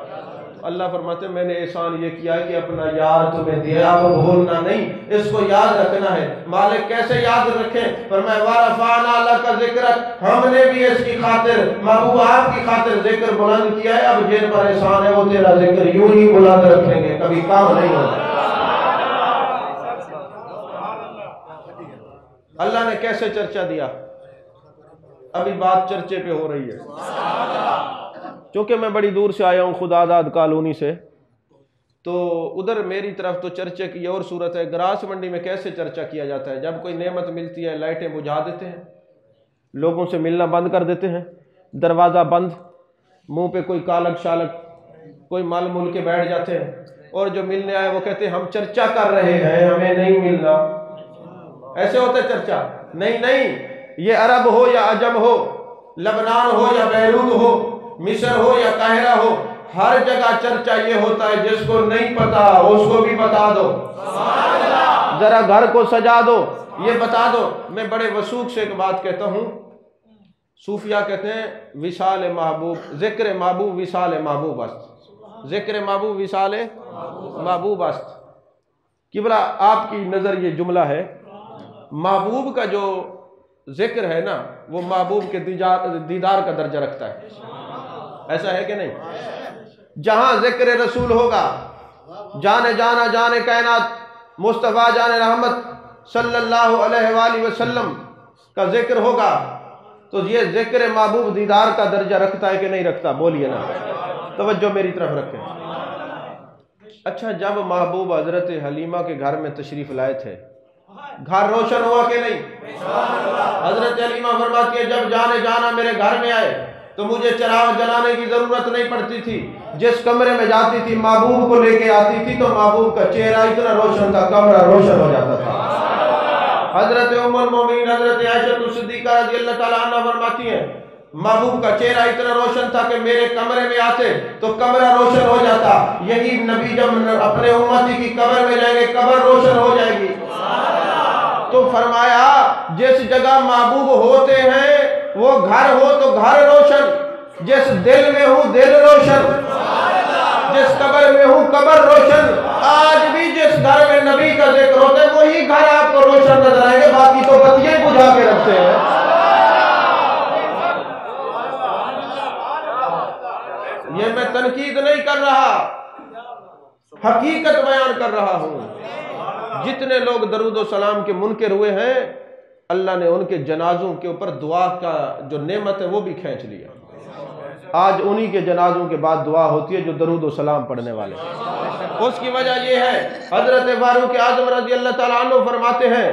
اللہ فرماتے ہیں میں نے احسان یہ کیا ہے کہ اپنا یار تمہیں دیا، وہ بھولنا نہیں، اس کو یاد رکھنا ہے۔ مالک کیسے یاد رکھیں؟ فرمایا وَرَفَعْنَا لَكَ ذِكْرَكَ، ہم نے بھی اس کی خاطر، محبوب آپ کی خاطر ذکر بلند کیا ہے، اب جن پر احسان ہے وہ تیرا ذکر یوں ہی بلند رکھیں گے، کبھی کام نہیں ہوگا۔ اللہ نے کیسے چرچا دیا؟ ابھی بات چرچے پہ ہو رہی ہے، چونکہ میں بڑی دور سے آیا ہوں، خدا داد کالونی سے، تو ادھر میری طرف تو چرچے کی اور صورت ہے. گراس منڈی میں کیسے چرچا کیا جاتا ہے؟ جب کوئی نعمت ملتی ہے لائٹیں بجھا دیتے ہیں، لوگوں سے ملنا بند کر دیتے ہیں، دروازہ بند، منہ پہ کوئی کالک شالک، کوئی مال مول کے بیٹھ جاتے ہیں، اور جو ملنے آئے وہ کہتے ہیں ہم چرچا کر رہے ہیں، ہمیں نہیں ملنا. ایسے ہوتا ہے چرچا؟ نہیں نہیں، یہ عرب ہو یا عجم ہو، لبنان ہو یا بیروت ہو، مصر ہو یا قاہرہ ہو، ہر جگہ چرچا یہ ہوتا ہے جس کو نہیں پتا اس کو بھی بتا دو، ذرا گھر کو سجا دو، یہ بتا دو. میں بڑے وثوق سے ایک بات کہتا ہوں، صوفیہ کہتے ہیں وصال محبوب، ذکر محبوب وصال محبوب است، ذکر محبوب وصال محبوب است. قبلہ آپ کی نظر یہ جملہ ہے، محبوب کا جو ذکر ہے نا وہ محبوب کے دیدار کا درجہ رکھتا ہے. ایسا ہے کہ نہیں؟ جہاں ذکر رسول ہوگا، جانے جانا جانے کائنات مصطفیٰ جان رحمت صلی اللہ علیہ وآلہ وسلم کا ذکر ہوگا تو یہ ذکر محبوب دیدار کا درجہ رکھتا ہے کہ نہیں رکھتا؟ بولیے نا، توجہ میری طرف رکھیں. اچھا، جب محبوب حضرت حلیمہ کے گھر میں تشریف لائے تھے، گھر روشن ہوا کہ نہیں؟ حضرت حلیمہ فرماتی ہے جب جانے جانا میرے گھر میں آئے تو مجھے چراغ جلانے کی ضرورت نہیں پڑتی تھی. جس کمرے میں جاتی تھی محبوب کو لے کے آتی تھی تو محبوب کا چہرہ اتنا روشن تھا، کمرہ روشن ہو جاتا تھا. حضرت ام المومنین حضرت عائشہ صدیقہ رضی اللہ تعالیٰ عنہ فرماتی ہیں محبوب کا چہرہ اتنا روشن تھا کہ میرے کمرے میں آتے تو کمرہ روشن ہو جاتا. یہی نبی جب اپنے امتی کی قبر میں جائیں گے قبر روشن ہو جائے گی. تو فرمایا جس جگہ محبوب ہوتے ہیں وہ گھر ہو تو گھر روشن، جس دل میں ہوں دل روشن، جس قبر میں ہوں قبر روشن. آج بھی جس گھر میں نبی کا ذکر ہوتا ہے وہی گھر آپ کو روشن نظر آئیں گے، باقی تو بتیاں بجھا کے رکھتے ہیں. یہ میں تنقید نہیں کر رہا، حقیقت بیان کر رہا ہوں. جتنے لوگ درود و سلام کے منکر ہوئے ہیں اللہ نے ان کے جنازوں کے اوپر دعا کا جو نعمت ہے وہ بھی کھینچ لیا. آج انہی کے جنازوں کے بعد دعا ہوتی ہے جو درود و سلام پڑھنے والے. اس کی وجہ یہ ہے حضرت فاروق اعظم رضی اللہ تعالیٰ عنہ فرماتے ہیں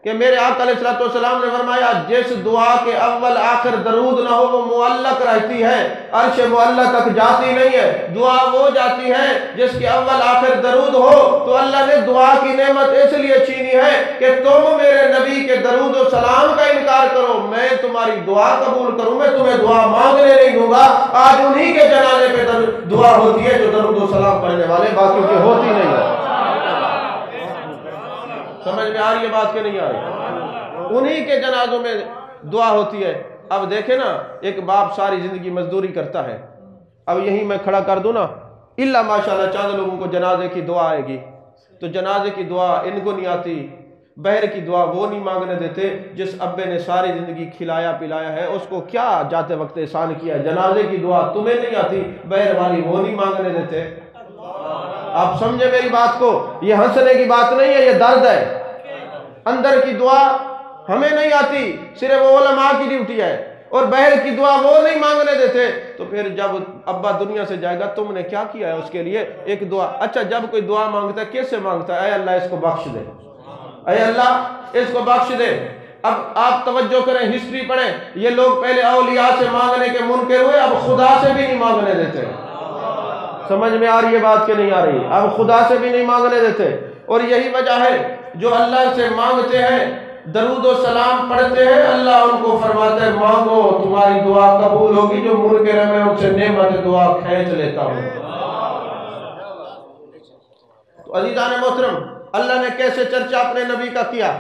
کہ میرے آقا علیہ السلام نے فرمایا جس دعا کے اول آخر درود نہ ہو وہ معلق رہتی ہے، عرش معلہ تک جاتی نہیں ہے. دعا وہ جاتی ہے جس کے اول آخر درود ہو. تو اللہ نے دعا کی نعمت اس لیے چھینی ہے کہ تم میرے نبی کے درود و سلام کا انکار کرو، میں تمہاری دعا قبول کروں، میں تمہیں دعا مانگنے نہیں دوں گا. آج انہی کے جنازے پہ دعا ہوتی ہے جو درود و سلام پڑھنے والے، باقی کی ہوتی نہیں ہے. سمجھ میں آ رہی ہے بات کہ نہیں آ رہی؟ انہی کے جنازوں میں دعا ہوتی ہے. اب دیکھیں نا، ایک باپ ساری زندگی مزدوری کرتا ہے، اب یہیں میں کھڑا کر دوں نا، اللہ ماشاءاللہ چاند لوگوں کو جنازے کی دعا آئے گی تو جنازے کی دعا ان کو نہیں آتی، بہر کی دعا وہ نہیں مانگنے دیتے. جس ابے نے ساری زندگی کھلایا پلایا ہے اس کو کیا جاتے وقت احسان کیا، جنازے کی دعا تمہیں نہیں آتی، بہر والی وہ نہیں مانگنے دیتے. آپ سمجھے میری بات کو؟ یہ ہنسنے کی بات نہیں ہے، یہ درد ہے. اندر کی دعا ہمیں نہیں آتی، صرف علماء کی ڈیوٹی ہے، اور بہر کی دعا وہ نہیں مانگنے دیتے. تو پھر جب ابا دنیا سے جائے گا تم نے کیا کیا ہے اس کے لیے؟ ایک دعا. اچھا، جب کوئی دعا مانگتا ہے کیسے مانگتا ہے؟ اے اللہ اس کو بخش دے، اے اللہ اس کو بخش دے. اب آپ توجہ کریں، ہسٹری پڑھیں. یہ لوگ پہلے اولیاء سے مانگنے کے منکر ہوئے، اب خدا سے بھی نہیں مانگنے دیتے. سمجھ میں آ رہی ہے بات کہ نہیں آ رہی؟ اب خدا سے بھی نہیں مانگنے دیتے. اور یہی وجہ ہے جو اللہ سے مانگتے ہیں، درود و سلام پڑھتے ہیں، اللہ ان کو فرماتا ہے مانگو تمہاری دعا قبول ہوگی. جو منکر ہیں میں ان سے نعمت دعا کھینچ لیتا ہوں. تو عزیزان محترم، اللہ نے کیسے چرچا اپنے نبی کا کیا.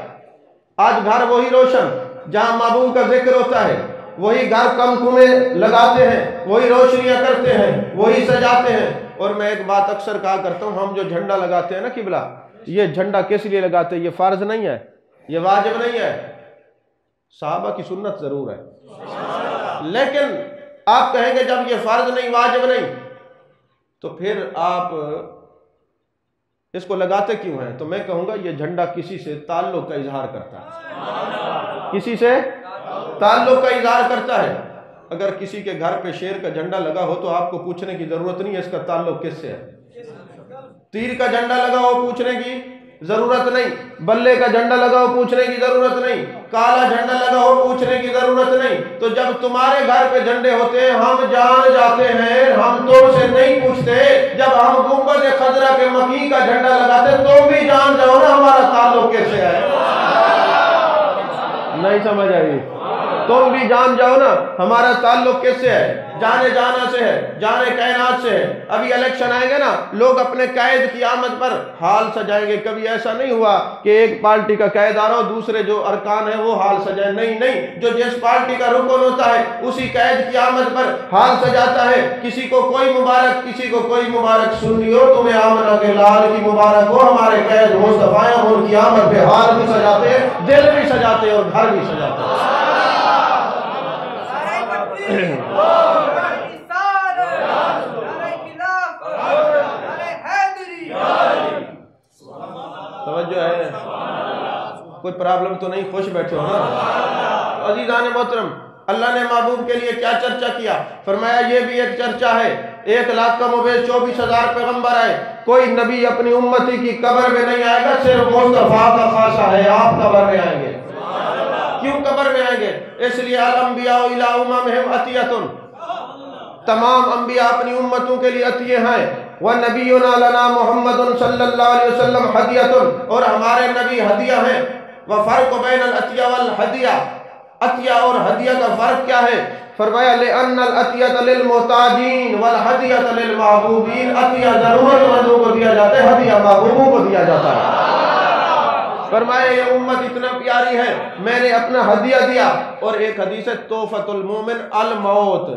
آج گھر وہی روشن جہاں محبوب کا ذکر ہوتا ہے، وہی گھر کمکمے لگاتے ہیں، وہی روشنیاں کرتے ہیں، وہی سجاتے ہیں. اور میں ایک بات اکثر کہا کرتا ہوں، ہم جو جھنڈا لگاتے ہیں نا قبلہ، یہ جھنڈا کس لیے لگاتے ہیں؟ یہ فرض نہیں ہے، یہ واجب نہیں ہے. صحابہ کی سنت ضرور ہے، لیکن آپ کہیں گے جب یہ فرض نہیں واجب نہیں تو پھر آپ اس کو لگاتے کیوں ہیں؟ تو میں کہوں گا یہ جھنڈا کسی سے تعلق کا اظہار کرتا ہے، کسی سے تعلق کا اظہار کرتا ہے. اگر کسی کے گھر پہ شیر کا جھنڈا لگا ہو تو آپ کو پوچھنے کی ضرورت نہیں ہے اس کا تعلق کس سے ہے. تیر کا جھنڈا لگا ہو پوچھنے کی ضرورت نہیں، بلے کا جھنڈا لگا ہو پوچھنے کی ضرورت نہیں، کالا جھنڈا لگا ہو پوچھنے کی ضرورت نہیں۔ تو جب تمہارے گھر پہ جھنڈے ہوتے ہیں ہم جان جاتے ہیں، ہم تم سے نہیں پوچھتے۔ جب ہم گنبد خضرا کے مکی کا جھنڈا لگاتے تم بھی جان جاؤ نا ہمارا تعلق کیسے ہے۔ نہیں سمجھ آئی؟ تم بھی جان جاؤ نا ہمارا تعلق کس سے ہے، جانے جانا سے ہے، جانے کائنات سے ہے۔ ابھی الیکشن آئیں گے نا، لوگ اپنے قائد کی آمد پر حال سجائیں گے۔ کبھی ایسا نہیں ہوا کہ ایک پارٹی کا قائد آ رہا ہو دوسرے جو ارکان ہیں وہ حال سجائیں، نہیں نہیں، جو جس پارٹی کا رکن ہوتا ہے اسی قائد کی آمد پر حال سجاتا ہے۔ کسی کو کوئی مبارک، کسی کو کوئی مبارک، سنی ہو تمہیں آمنہ کے لال کی مبارک ہو، ہمارے قائد مصطفیٰ ہم ان کی آمد پہ حال بھی سجاتے ہیں، دل بھی سجاتے ہیں اور گھر بھی سجاتے ہیں۔ توجہ ہے؟ کوئی پرابلم تو نہیں؟ خوش بیٹھے ہو نا؟ عزیزان محترم، اللہ نے محبوب کے لیے کیا چرچا کیا؟ فرمایا یہ بھی ایک چرچا ہے، 1,00,000 کم و بیش 24,000 پیغمبر آئے، کوئی نبی اپنی امتی کی قبر میں نہیں آئے گا، صرف مصطفیٰ کا خاصہ ہے آپ قبر میں آئیں گے۔ کیوں قبر میں آئیں گے؟ اس لیے الانبیاء الی اممہم عطیۃ، تمام انبیاء اپنی امتوں کے لیے عطیے ہیں۔ وَنَبِيُّنَا لَنَا مُحَمَّدٌ صلی اللہ علیہ وسلم ہدیۃ، اور ہمارے نبی ہدیہ ہیں۔ وَفَرْقُ بَيْنَ الْعَطِیَّةِ وَالْہَدیہ، عطیہ اور ہدیہ کا فرق کیا ہے؟ فرمایا لِأَنَّ الْعَطِیَّةَ لِلْمُحْتَاجِین وَالْہَدیَّةَ لِلْمَحْبُوبِین، عطیہ ضرورت مندوں کو دیا جاتا ہے، ہدیہ محبوبوں کو دیا جاتا ہے۔ فرمایا یہ امت اتنا پیاری ہے میں نے اپنا ہدیہ دیا۔ اور ایک حدیث ہے تحفۃ المومن الموت،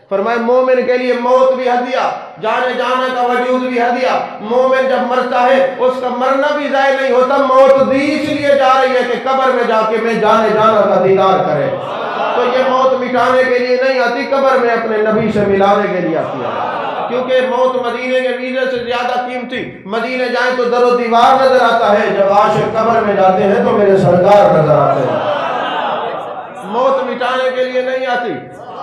فرمایا مومن کے لیے موت بھی ہدیہ، جانے جانا کا وجود بھی ہدیہ۔ مومن جب مرتا ہے اس کا مرنا بھی ضائع نہیں ہوتا، موت دی اس لیے جا رہی ہے کہ قبر میں جا کے میں جانے جانا کا دیدار کرے۔ تو یہ موت مٹانے کے لیے نہیں آتی، قبر میں اپنے نبی سے ملانے کے لیے آتی ہے، کیونکہ موت مدینے کے ویزے سے زیادہ قیمتی۔ مدینے جائیں تو در و دیوار نظر آتا ہے، جب عاشق قبر میں جاتے ہیں تو میرے سرکار نظر آتے ہیں۔ موت مٹانے کے لیے نہیں آتی،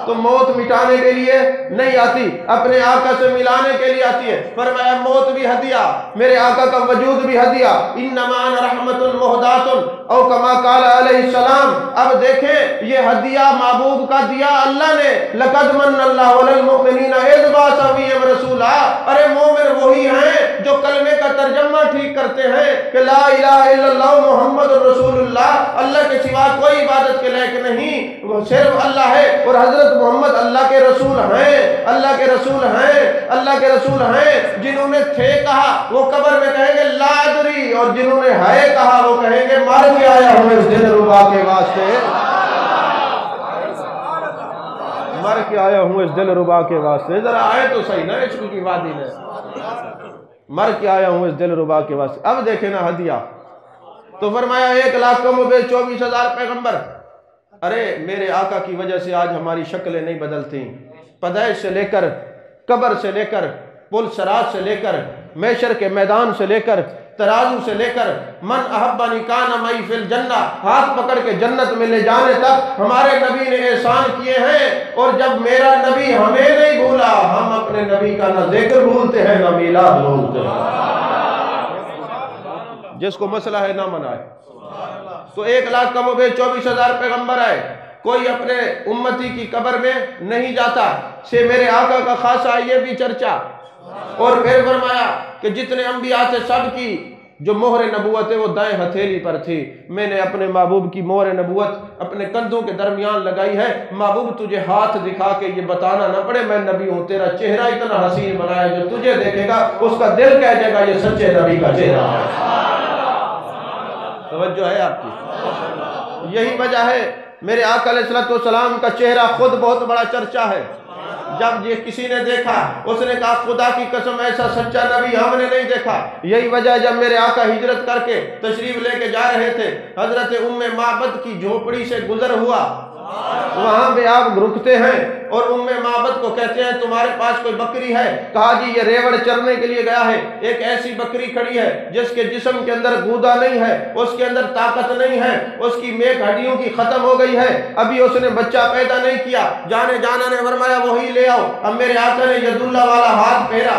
تو موت مٹانے کے لیے نہیں آتی، اپنے آقا سے ملانے کے لیے آتی ہے۔ فرمایا موت بھی ہدیہ، میرے آقا کا وجود بھی ہدیہ۔ انما انا رحمت مہدات، او کما قال علیہ السلام۔ اب دیکھیں یہ ہدیہ محبوب کا دیا اللہ نے، لقد من اللہ علی المؤمنین اذ بعث فیہم رسولا۔ ارے مومن وہی ہیں جو کلمے کا ترجمہ ٹھیک کرتے ہیں کہ لا الہ الا اللہ محمد رسول اللہ، اللہ کے سوا کوئی عبادت کے لائق نہیں، وہ صرف اللہ ہے، اور حضرت محمد اللہ کے رسول ہیں، اللہ کے رسول ہیں، اللہ کے رسول ہیں۔ جنہوں نے تھے کہا وہ قبر میں کہیں گے لا ادری، اور جنہوں نے ہے کہا وہ کہیں گے مر کے آیا ہوں اس دل ربا کے واسطے، مر کے آیا ہوں اس دل ربا کے واسطے۔ ذرا آئے تو صحیح نا عشق کی وادی میں، مر کے آیا ہوں اس دل ربا کے واسطے۔ اب دیکھیں نا ہدیہ، تو فرمایا 1,00,000 کم و بیش 24,000 پیغمبر۔ ارے میرے آقا کی وجہ سے آج ہماری شکلیں نہیں بدلتی، پیدائش سے لے کر، قبر سے لے کر، پل صراط سے لے کر، محشر کے میدان سے لے کر، ترازو سے لے کر، من احبنی کان معی فی الجنہ، ہاتھ پکڑ کے جنت میں لے جانے تک ہمارے نبی نے احسان کیے ہیں۔ اور جب میرا نبی ہمیں نہیں بھولا، ہم اپنے نبی کا نہ ذکر بھولتے ہیں نہ میلاد بھولتے ہیں۔ جس کو مسئلہ ہے نہ منائے۔ تو 1,00,000 کم و بیش 24,000 پیغمبر آئے، کوئی اپنے امتی کی قبر میں نہیں جاتا، سے میرے آقا کا خاصہ یہ بھی چرچا۔ اور پھر فرمایا کہ جتنے انبیاء تھے سب کی جو مہر نبوت ہے وہ دائیں ہتھیلی پر تھی، میں نے اپنے محبوب کی مہر نبوت اپنے کندھوں کے درمیان لگائی ہے۔ محبوب تجھے ہاتھ دکھا کے یہ بتانا نہ پڑے میں نبی ہوں، تیرا چہرہ اتنا حسین بنایا جو تجھے دیکھے گا اس کا دل کہہ جائے گا یہ سچے نبی کا چہرہ ہے۔ توجہ ہے آپ کی؟ یہی وجہ ہے میرے آقا علیہ السلام کا چہرہ خود بہت بڑا چرچا ہے۔ جب یہ کسی نے دیکھا اس نے کہا خدا کی قسم ایسا سچا نبی ہم نے نہیں دیکھا۔ یہی وجہ جب میرے آقا ہجرت کر کے تشریف لے کے جا رہے تھے، حضرت ام معبد کی جھوپڑی سے گزر ہوا، وہاں پہ آپ رکتے ہیں اور ام معبد کو کہتے ہیں تمہارے پاس کوئی بکری ہے؟ کہا جی یہ ریوڑ چرنے کے لیے گیا ہے، ایک ایسی بکری کھڑی ہے جس کے جسم کے اندر گودا نہیں ہے، اس کے اندر طاقت نہیں ہے، اس کی میک ہڈیوں کی ختم ہو گئی ہے، ابھی اس نے بچہ پیدا نہیں کیا۔ جانے جانا نے فرمایا وہی لے آؤ۔ اب میرے آقا نے ید اللہ والا ہاتھ پھیرا،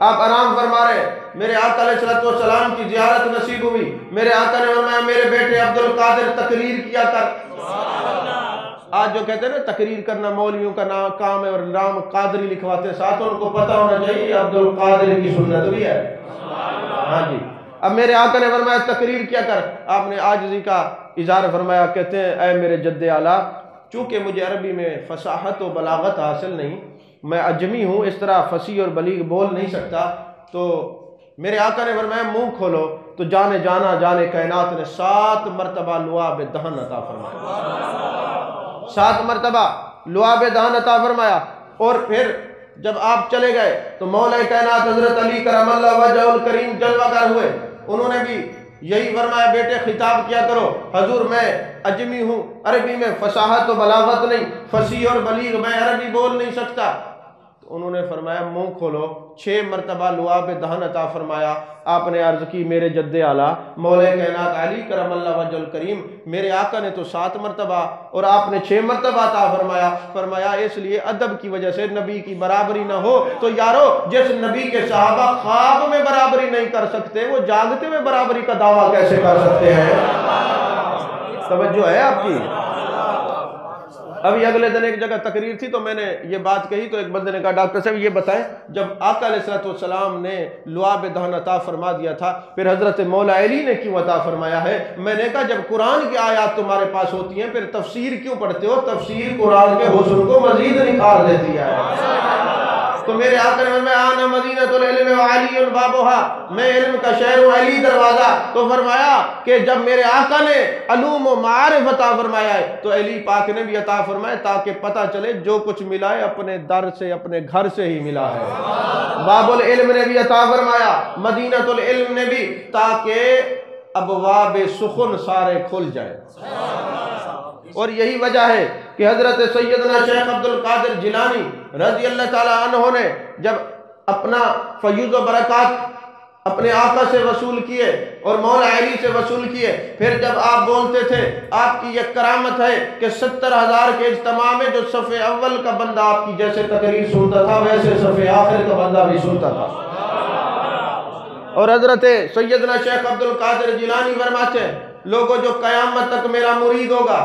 آپ آرام فرما رہے ہیں، میرے آقا علیہ السلام کی زیارت نصیب ہوئی، میرے آقا نے فرمایا میرے بیٹے عبد القادر تقریر کیا کر۔ آج جو کہتے ہیں نا تقریر کرنا مولویوں کا کام ہے اور نام قادری لکھواتے ہیں، ساتھ ان کو پتہ ہونا چاہیے عبد القادر کی سنت بھی ہے۔ ہاں جی، اب میرے آقا نے فرمایا تقریر کیا کر، آپ نے عاجزی کا اظہار فرمایا، کہتے ہیں اے میرے جد اعلیٰ، چونکہ مجھے عربی میں فصاحت و بلاغت حاصل نہیں، میں اجمی ہوں، اس طرح فصیح اور بلیغ بول نہیں سکتا، تو میرے آقا نے فرمایا منہ کھولو، تو جانے کائنات نے 7 مرتبہ لعاب دہن عطا فرمایا، 7 مرتبہ لعاب دہن عطا فرمایا۔ اور پھر جب آپ چلے گئے تو مولا کائنات حضرت علی کرم اللہ وجہ الکریم جلوہ گر ہوئے، انہوں نے بھی یہی فرمایا بیٹے خطاب کیا کرو، حضور میں اجمی ہوں، عربی میں فصاحت و بلاغت نہیں، فصیح اور بلیغ میں عربی بول نہیں سکتا، تو انہوں نے فرمایا منہ کھولو، 6 مرتبہ لعاب دہن عطا فرمایا۔ آپ نے عرض کی میرے جد اعلیٰ مولا کائنات علی کرم اللہ وجہ الکریم، میرے آقا نے تو 7 مرتبہ اور آپ نے 6 مرتبہ عطا فرمایا۔ فرمایا اس لیے ادب کی وجہ سے نبی کی برابری نہ ہو تو یارو، جس نبی کے صحابہ خواب میں برابری نہیں کر سکتے، وہ جاگتے میں برابری کا دعویٰ کیسے کر سکتے ہیں؟ توجہ ہے آپ کی؟ ابھی اگلے دن ایک جگہ تقریر تھی تو میں نے یہ بات کہی تو ایک بندے نے کہا ڈاکٹر صاحب یہ بتائیں، جب آقا علیہ السلام نے لعاب دہن عطا فرما دیا تھا، پھر حضرت مولا علی نے کیوں عطا فرمایا ہے؟ میں نے کہا جب قرآن کی آیات تمہارے پاس ہوتی ہیں پھر تفسیر کیوں پڑھتے ہو؟ تفسیر قرآن کے حسن کو مزید نکھار دیتی ہے۔ تو میرے آقا نے فرمایا آنا مدینۃ العلم وعلی بابها، میں علم کا شہر ہوں، علی دروازہ۔ تو فرمایا کہ جب میرے آقا نے علوم و معارف عطا فرمایا ہے تو علی پاک نے بھی عطا فرمایا تاکہ پتہ چلے جو کچھ ملا ہے اپنے در سے اپنے گھر سے ہی ملا ہے۔ باب العلم نے بھی عطا فرمایا، مدینۃ العلم نے بھی، تاکہ ابواب سخن سارے کھل جائیں۔ اور یہی وجہ ہے کہ حضرت سیدنا شیخ عبد القادر جیلانی رضی اللہ تعالیٰ عنہ نے جب اپنا فیض و برکات اپنے آقا سے وصول کیے اور مولا علی سے وصول کیے، پھر جب آپ بولتے تھے آپ کی یہ کرامت ہے کہ 70,000 کے اجتماع میں جو صف اول کا بندہ آپ کی جیسے تقریر سنتا تھا ویسے صف آخر کا بندہ بھی سنتا تھا۔ اور حضرت سیدنا شیخ عبد القادر جیلانی فرماتے ہیں لوگوں جو قیامت تک میرا مرید ہوگا،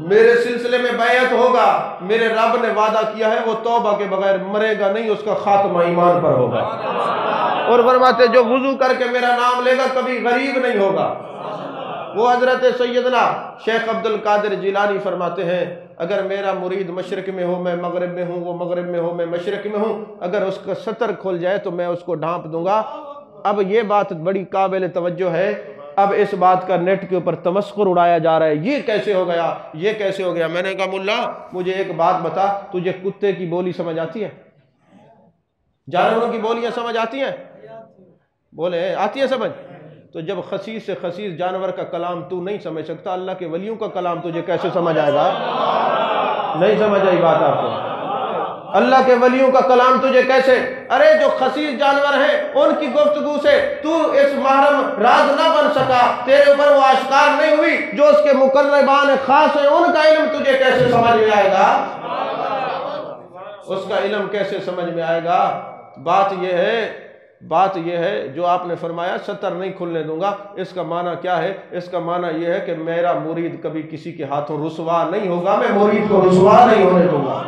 میرے سلسلے میں بیعت ہوگا، میرے رب نے وعدہ کیا ہے وہ توبہ کے بغیر مرے گا نہیں، اس کا خاتمہ ایمان پر ہوگا۔ اور فرماتے جو وضو کر کے میرا نام لے گا کبھی غریب نہیں ہوگا۔ وہ حضرت سیدنا شیخ عبد القادر جیلانی فرماتے ہیں اگر میرا مرید مشرق میں ہو میں مغرب میں ہوں، وہ مغرب میں ہو میں مشرق میں ہوں، اگر اس کا ستر کھل جائے تو میں اس کو ڈھانپ دوں گا۔ اب یہ بات بڑی قابل توجہ ہے، اب اس بات کا نیٹ کے اوپر تمسخر اڑایا جا رہا ہے، یہ کیسے ہو گیا، یہ کیسے ہو گیا۔ میں نے کہا ملا مجھے ایک بات بتا، تجھے کتے کی بولی سمجھ آتی ہے؟ جانوروں کی بولیاں سمجھ آتی ہیں؟ بولے آتی ہے سمجھ؟ تو جب خسیس سے خسیس جانور کا کلام تو نہیں سمجھ سکتا، اللہ کے ولیوں کا کلام تجھے کیسے سمجھ آئے گا؟ نہیں سمجھ آئی بات آپ کو؟ اللہ کے ولیوں کا کلام تجھے کیسے؟ ارے جو خسیس جانور ہیں ان کی گفتگو سے تو اس محرم راز نہ بن سکا، تیرے اوپر وہ آشکار نہیں ہوئی، جو اس کے مقربان خاص ہیں ان کا علم تجھے کیسے سمجھ میں آئے گا؟ اس کا علم کیسے سمجھ میں آئے گا؟ بات یہ ہے جو آپ نے فرمایا ستر نہیں کھلنے دوں گا، اس کا معنی کیا ہے؟ اس کا معنی یہ ہے کہ میرا مرید کبھی کسی کے ہاتھوں رسوا نہیں ہوگا، میں مرید کو رسوا نہیں ہونے دوں گا۔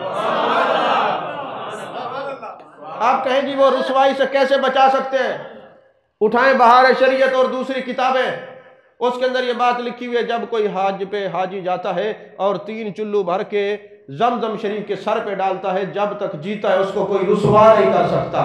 آپ کہیں جی وہ رسوائی سے کیسے بچا سکتے ہیں؟ اٹھائیں بہار شریعت اور دوسری کتابیں، اس کے اندر یہ بات لکھی ہوئی ہے جب کوئی حاج پہ حاجی جاتا ہے اور 3 چلو بھر کے زمزم شریف کے سر پہ ڈالتا ہے، جب تک جیتا ہے اس کو کوئی رسوا نہیں کر سکتا۔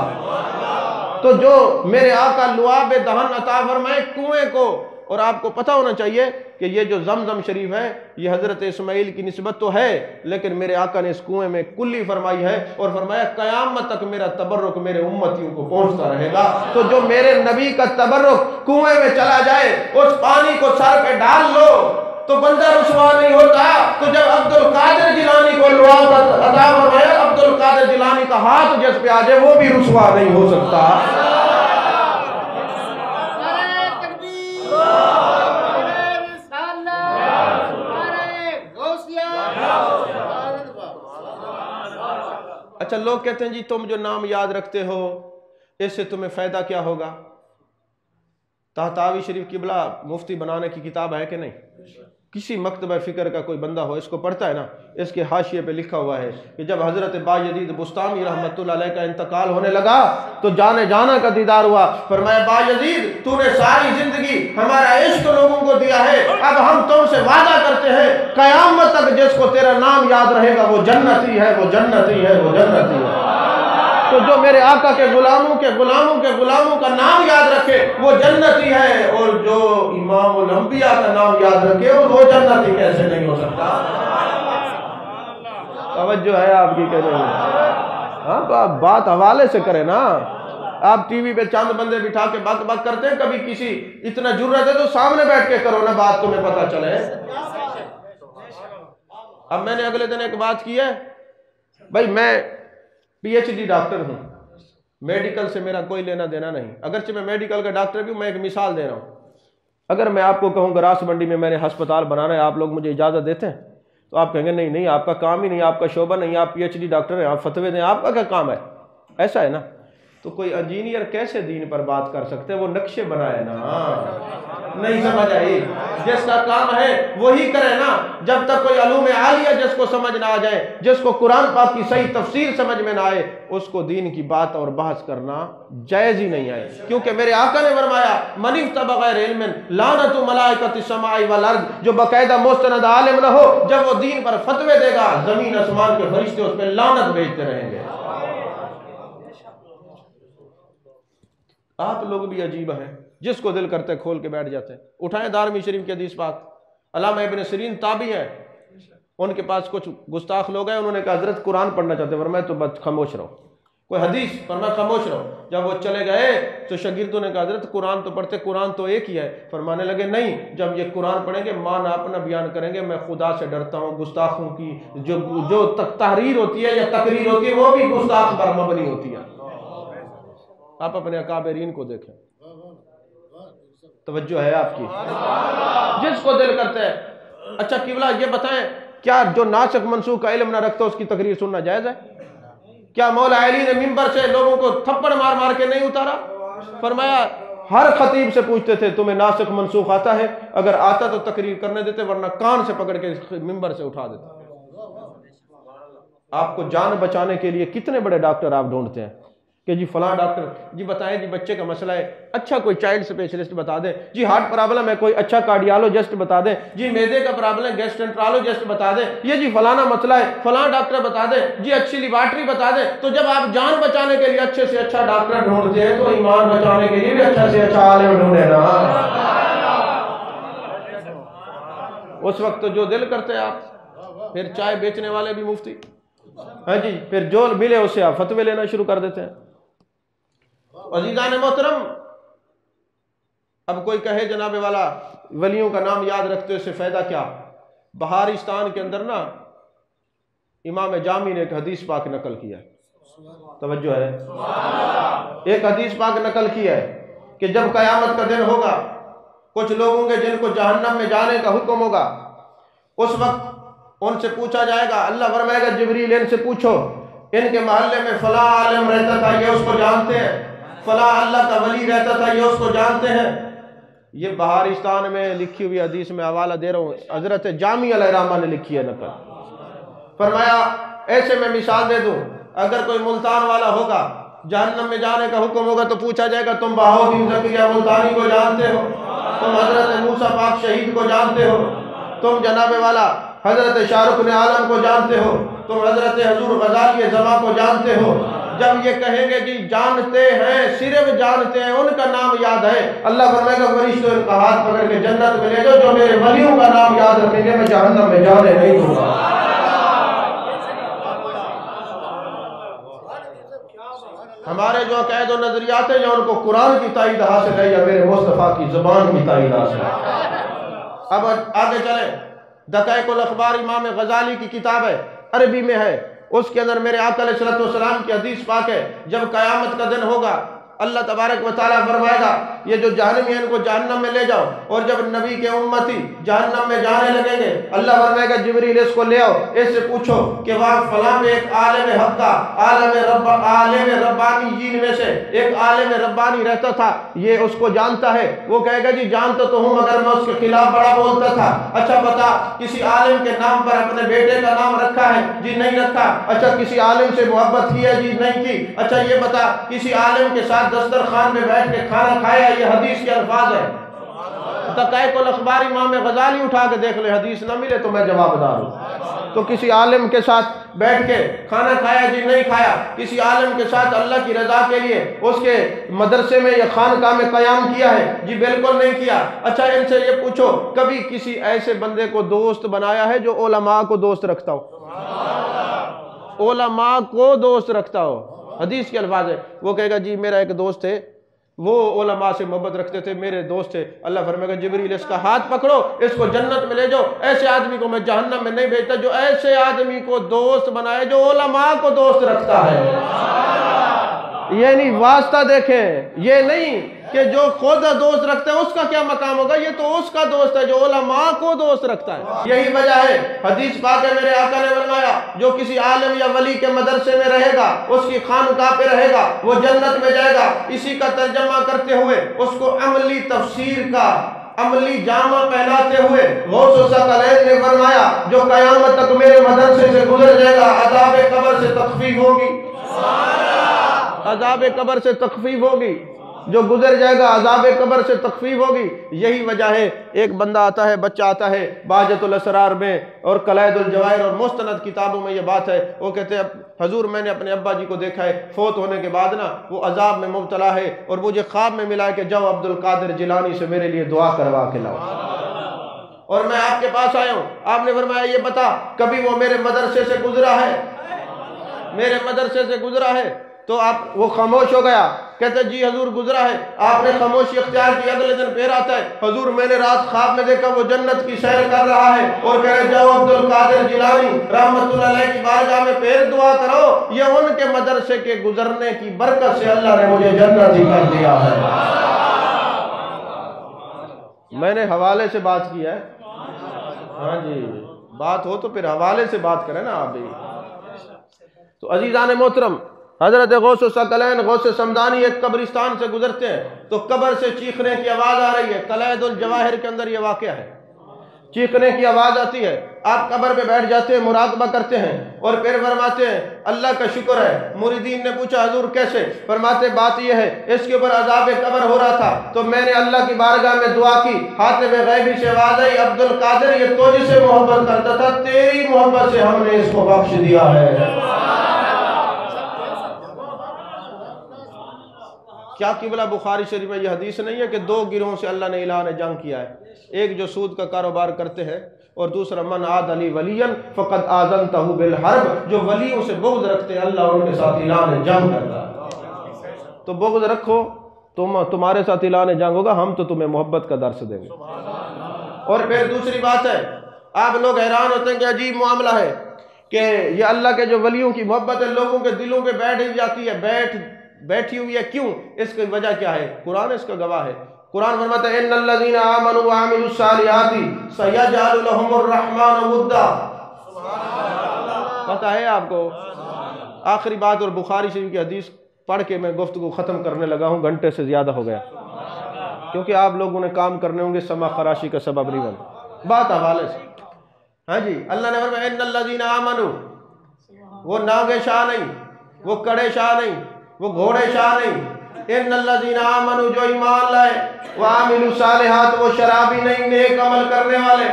تو جو میرے آقا لعاب دہن عطا فرمائے کنویں کو، اور آپ کو پتہ ہونا چاہیے کہ یہ جو زمزم شریف ہے یہ حضرت اسماعیل کی نسبت تو ہے، لیکن میرے آقا نے اس کنویں میں کلی فرمائی ہے اور فرمایا قیامت تک میرا تبرک میرے امتیوں کو پہنچتا رہے گا۔ تو جو میرے نبی کا تبرک کنویں میں چلا جائے، اس پانی کو سر پہ ڈال لو تو بندہ رسوا نہیں ہوتا۔ تو جب عبد القادر جیلانی کو لعاب عطا فرمایا، عبد القادر جیلانی کا ہاتھ جس پہ آ جائے وہ بھی رسوا نہیں ہو سکتا۔ اچھا لوگ کہتے ہیں جی تم جو نام یاد رکھتے ہو اس سے تمہیں فائدہ کیا ہوگا؟ طحطاوی شریف قبلہ مفتی بنانے کی کتاب ہے کہ نہیں؟ کسی مکتبہ فکر کا کوئی بندہ ہو اس کو پڑھتا ہے نا، اس کے حاشیے پہ لکھا ہوا ہے کہ جب حضرت بایزید بستامی رحمت اللہ علیہ کا انتقال ہونے لگا تو جانے جانا کا دیدار ہوا، فرمایا بایزید تو نے ساری زندگی ہمارا عشق لوگوں کو دیا ہے، اب ہم تم سے وعدہ کرتے ہیں قیامت تک جس کو تیرا نام یاد رہے گا وہ جنتی ہے، وہ جنتی ہے، وہ جنتی ہے۔ تو جو میرے آقا کے غلاموں کے غلاموں کے غلاموں کا نام یاد رکھے وہ جنتی ہے، اور جو امام الانبیاء کا نام یاد رکھے وہ جنتی کیسے نہیں ہو سکتا؟ توجہ ہے آپ کی کہ نہیں؟ ہاں بات حوالے سے کریں نا۔ آپ ٹی وی پہ چند بندے بٹھا کے بک بک کرتے ہیں، کبھی کسی اتنا جرأت ہے تو سامنے بیٹھ کے کرو نا، بات تمہیں پتہ چلے۔ اب میں نے اگلے دن ایک بات کی ہے، بھائی میں پی ایچ ڈی ڈاکٹر ہوں، میڈیکل سے میرا کوئی لینا دینا نہیں، اگرچہ میں میڈیکل کا ڈاکٹر بھی ہوں، میں ایک مثال دے رہا ہوں۔ اگر میں آپ کو کہوں گراس منڈی میں میں نے ہسپتال بنانا ہے، آپ لوگ مجھے اجازت دیتے ہیں؟ تو آپ کہیں گے نہیں نہیں، آپ کا کام ہی نہیں، آپ کا شعبہ نہیں، آپ پی ایچ ڈی ڈاکٹر ہیں، آپ فتوے دیں، آپ کا کیا کام ہے؟ ایسا ہے نا۔ تو کوئی انجینئر کیسے دین پر بات کر سکتے؟ وہ نقشے بنائے نا، نہیں سمجھ آئی؟ جس کا کام ہے وہی کرے نا۔ جب تک کوئی علوم عالیہ جس کو سمجھ نہ آ جائے، جس کو قرآن پاک کی صحیح تفسیر سمجھ میں نہ آئے، اس کو دین کی بات اور بحث کرنا جائز ہی نہیں ہے، کیونکہ میرے آقا نے فرمایا من افتى بغیر علم لعنت ملائکۃ السماء والارض، جو باقاعدہ مستند عالم نہ ہو جب وہ دین پر فتوے دے گا زمین آسمان کے فرشتے اس پہ لعنت بھیجتے رہیں گے۔ آپ لوگ بھی عجیب ہیں، جس کو دل کرتے کھول کے بیٹھ جاتے ہیں۔ اٹھائیں دارمی شریف کی حدیث پاک، علامہ ابن سیرین تابعی ہیں، ان کے پاس کچھ گستاخ لوگ ہیں، انہوں نے کہا حضرت قرآن پڑھنا چاہتے ہیں، فرمایا تو بس خاموش رہو، کوئی حدیث فرمایا خاموش رہو۔ جب وہ چلے گئے تو شاگردوں نے کہا حضرت قرآن تو پڑھتے، قرآن تو ایک ہی ہے۔ فرمانے لگے نہیں، جب یہ قرآن پڑھیں گے معنی اپنا بیان کریں گے، میں خدا سے ڈرتا ہوں، گستاخوں کی جو تحریر ہوتی ہے یا تقریر ہوتی ہے وہ بھی گستاخ پر مبنی ہوتی ہے۔ آپ اپنے اکابرین کو دیکھیں، توجہ ہے آپ کی؟ جس کو دل کرتے ہے۔ اچھا قبلہ یہ بتائیں، کیا جو ناسخ منسوخ کا علم نہ رکھتا اس کی تقریر سننا جائز ہے؟ کیا مولا علی نے منبر سے لوگوں کو تھپڑ مار مار کے نہیں اتارا؟ فرمایا ہر خطیب سے پوچھتے تھے تمہیں ناسخ منسوخ آتا ہے؟ اگر آتا تو تقریر کرنے دیتے، ورنہ کان سے پکڑ کے منبر سے اٹھا دیتے۔ آپ کو جان بچانے کے لیے کتنے بڑے ڈاکٹر آپ ڈھونڈتے ہیں کہ جی فلاں ڈاکٹر، جی بتائیں جی بچے کا مسئلہ ہے، اچھا کوئی چائلڈ اسپیشلسٹ بتا دیں، جی ہارٹ پرابلم ہے کوئی اچھا کارڈیالوجسٹ بتا دیں، جی میدے کا پرابلم ہے گیسٹرنٹرالوجسٹ بتا دیں، یہ جی فلانا مسئلہ ہے فلاں ڈاکٹر بتا دیں، جی اچھی لیبارٹری بتا دیں۔ تو جب آپ جان بچانے کے لیے اچھے سے اچھا ڈاکٹر ڈھونڈتے ہیں تو ایمان بچانے کے لیے بھی اچھا سے اچھا عالم ڈھونڈے نا۔ اس وقت جو دل کرتے ہیں آپ، پھر چائے بیچنے والے بھی مفتی، ہاں جی، پھر جو ملے اس سے آپ فتوے لینا شروع کر دیتے ہیں۔ عزیزان محترم، اب کوئی کہے جناب والا ولیوں کا نام یاد رکھتے اس سے فائدہ کیا؟ بہارستان کے اندر نا امام جامی نے ایک حدیث پاک نقل کیا ہے، توجہ ہے، ایک حدیث پاک نقل کیا ہے کہ جب قیامت کا دن ہوگا کچھ لوگوں کے جن کو جہنم میں جانے کا حکم ہوگا، اس وقت ان سے پوچھا جائے گا، اللہ فرمائے گا جبریل ان سے پوچھو ان کے محلے میں فلاں عالم رہتا تھا، یہ اس کو جانتے ہیں، فلاں اللہ کا ولی رہتا تھا، یہ اس کو جانتے ہیں۔ یہ بہارستان میں لکھی ہوئی حدیث میں حوالہ دے رہا ہوں، حضرت جامی علیہ الرحمہ نے لکھی ہے نقل۔ فرمایا ایسے میں مثال دے دوں، اگر کوئی ملتان والا ہوگا جہنم میں جانے کا حکم ہوگا تو پوچھا جائے گا تم بہاؤدین زکریا ملتانی کو جانتے ہو، تم حضرت موسیٰ پاک شہید کو جانتے ہو، تم جناب والا حضرت شاہ رخ عالم کو جانتے ہو، تم حضرت حضور غزالی زماں کو جانتے ہو۔ جب یہ کہیں گے جی جانتے ہیں، صرف جانتے ہیں، ان کا نام یاد ہے، اللہ فرمائے گا فرشتوں ان کا ہاتھ پکڑ کے جنت میں لے جاؤ، جو میرے ولیوں کا نام یاد رکھیں گے میں جہنم میں جانے نہیں دوں گا۔ ہمارے جو عقائد و نظریات ہیں یا ان کو قرآن کی تائید حاصل ہے یا میرے مصطفیٰ کی زبان کی تائید حاصل ہے۔ اب آگے چلیں، دقائق الاخبار امام غزالی کی کتاب ہے، عربی میں ہے، اس کے اندر میرے آقا علیہ السلام کی حدیث پاک ہے، جب قیامت کا دن ہوگا اللہ تبارک و تعالیٰ فرمائے گا یہ جو جہنمی ہیں ان کو جہنم میں لے جاؤ، اور جب نبی کے امتی جہنم میں جانے لگیں گے اللہ فرمائے گا جبریل اس کو لے آؤ، اس سے پوچھو کہ وہاں فلاں میں ایک عالم حق کا عالم ربانی میں سے ایک عالم ربانی رہتا تھا، یہ اس کو جانتا ہے؟ وہ کہے گا جی جانتا تو ہوں مگر میں اس کے خلاف بڑا بولتا تھا۔ اچھا بتا کسی عالم کے نام پر اپنے بیٹے کا نام رکھا ہے؟ جی نہیں رکھا۔ اچھا کسی عالم سے محبت کی ہے؟ جی نہیں کی۔ اچھا یہ بتا کسی عالم کے ساتھ دسترخوان میں بیٹھ کے کھانا کھایا؟ یہ حدیث کے الفاظ ہیں۔ دقائق الاخبار امام غزالی اٹھا کے دیکھ لے، حدیث نہ ملے تو میں جواب دار ہوں۔ تو کسی عالم کے ساتھ بیٹھ کے کھانا کھایا؟ جی نہیں کھایا۔ کسی عالم کے ساتھ اللہ کی رضا کے لیے اس کے مدرسے میں یا خانقاہ میں قیام کیا ہے؟ جی بالکل نہیں کیا۔ اچھا ان سے یہ پوچھو کبھی کسی ایسے بندے کو دوست بنایا ہے جو علماء کو دوست رکھتا ہو؟ علماء کو دوست رکھتا ہو، حدیث کے الفاظ ہے۔ وہ کہے گا جی میرا ایک دوست ہے، وہ علماء سے محبت رکھتے تھے، میرے دوست تھے۔ اللہ فرمائے گا جبریل اس کا ہاتھ پکڑو، اس کو جنت میں لے جاؤ، ایسے آدمی کو میں جہنم میں نہیں بھیجتا جو ایسے آدمی کو دوست بنائے جو علماء کو دوست رکھتا ہے۔ یعنی واسطہ دیکھیں، یہ نہیں کہ جو خود دوست رکھتا ہے اس کا کیا مقام ہوگا، یہ تو اس کا دوست ہے جو علماء کو دوست رکھتا ہے۔ یہی وجہ ہے حدیث پاک ہے میرے آقا نے فرمایا جو کسی عالم یا ولی کے مدرسے میں رہے گا، اس کی خانقاہ پہ رہے گا، وہ جنت میں جائے گا۔ اسی کا ترجمہ کرتے ہوئے اس کو عملی تفسیر کا عملی جامہ پہناتے ہوئے غوث الثقلین نے فرمایا جو قیامت تک میرے مدرسے سے گزر جائے گا عذاب قبر سے تخفیف ہوگی، عذاب قبر سے تخفیف ہوگی، جو گزر جائے گا عذاب قبر سے تخفیف ہوگی۔ یہی وجہ ہے ایک بندہ آتا ہے، بچہ آتا ہے بہجت الاسرار میں اور قلائد الجواہر اور مستند کتابوں میں یہ بات ہے، وہ کہتے ہیں حضور میں نے اپنے ابا جی کو دیکھا ہے فوت ہونے کے بعد نا وہ عذاب میں مبتلا ہے، اور مجھے خواب میں ملا ہے کہ جاؤ عبد القادر جیلانی سے میرے لیے دعا کروا کے لاؤ، اور میں آپ کے پاس آیا ہوں۔ آپ نے فرمایا یہ بتا کبھی وہ میرے مدرسے سے گزرا ہے؟ میرے مدرسے سے گزرا ہے؟ تو وہ خاموش ہو گیا، کہتے جی حضور گزرا ہے۔ آپ نے خاموشی اختیار کی، اگلے دن پھر آتا ہے حضور میں نے رات خواب میں دیکھا وہ جنت کی سیر کر رہا ہے، اور کہہ رہے جاؤ عبد القادر جیلانی رحمت اللہ علیہ کی بارگاہ میں پھر دعا کرو، یہ ان کے مدرسے کے گزرنے کی برکت سے اللہ نے مجھے جنتی کر دیا ہے۔ میں نے حوالے سے بات کی ہے، ہاں جی بات ہو تو پھر حوالے سے بات کریں نا آپ بھی۔ تو عزیزان محترم حضرت غوث الثقلین غوث سمدانی ایک قبرستان سے گزرتے ہیں تو قبر سے چیخنے کی آواز آ رہی ہے، قلائد الجواہر کے اندر یہ واقعہ ہے، چیخنے کی آواز آتی ہے، آپ قبر پہ بیٹھ جاتے ہیں، مراقبہ کرتے ہیں اور پھر فرماتے ہیں اللہ کا شکر ہے۔ مریدین نے پوچھا حضور کیسے؟ فرماتے بات یہ ہے اس کے اوپر عذاب قبر ہو رہا تھا تو میں نے اللہ کی بارگاہ میں دعا کی، حاتم غیبی سے آواز آئی عبد القادر یہ تجھ سے محبت کرتا تھا، تیری محبت سے ہم نے اس کو بخش دیا ہے۔ کیا قبلہ بخاری شریف میں یہ حدیث نہیں ہے کہ دو گروہوں سے اللہ نے اعلان جنگ کیا ہے، ایک جو سود کا کاروبار کرتے ہیں اور دوسرا من عاد لی ولیا فقد آذنتہ بالحرب، جو ولیوں سے بغض رکھتے ہیں اللہ ان کے ساتھ اعلان جنگ کرتا ہے۔ تو بغض رکھو، تمہارے ساتھ اعلان جنگ ہوگا، ہم تو تمہیں محبت کا درس دیں گے۔ اور پھر دوسری بات ہے آپ لوگ حیران ہوتے ہیں کہ عجیب معاملہ ہے کہ یہ اللہ کے جو ولیوں کی محبت ہے لوگوں کے دلوں پہ بیٹھ ہی جاتی ہے، بیٹھی ہوئی ہے، کیوں؟ اس کی وجہ کیا ہے؟ قرآن اس کا گواہ ہے۔ قرآن فرماتا ہے ان الذین آمنوا وعملوا الصالحات سیجعل لهم الرحمن ودا۔ پتہ ہے آپ کو؟ آخری بات اور بخاری شریف کی حدیث پڑھ کے میں گفتگو ختم کرنے لگا ہوں، گھنٹے سے زیادہ ہو گیا کیونکہ آپ لوگوں نے کام کرنے ہوں گے، سما خراشی کا سبب نہیں بن بات حوالے سے۔ ہاں جی اللہ نے فرمایا ان الذین آمنوا، وہ ناگے شاہ نہیں، وہ کڑے شاہ نہیں، وہ گھوڑے شاہ نہیں، ان الذین آمنوا جو ایمان لائے، وعملوا الصالحات وہ شرابی نہیں، نیک عمل کرنے والے،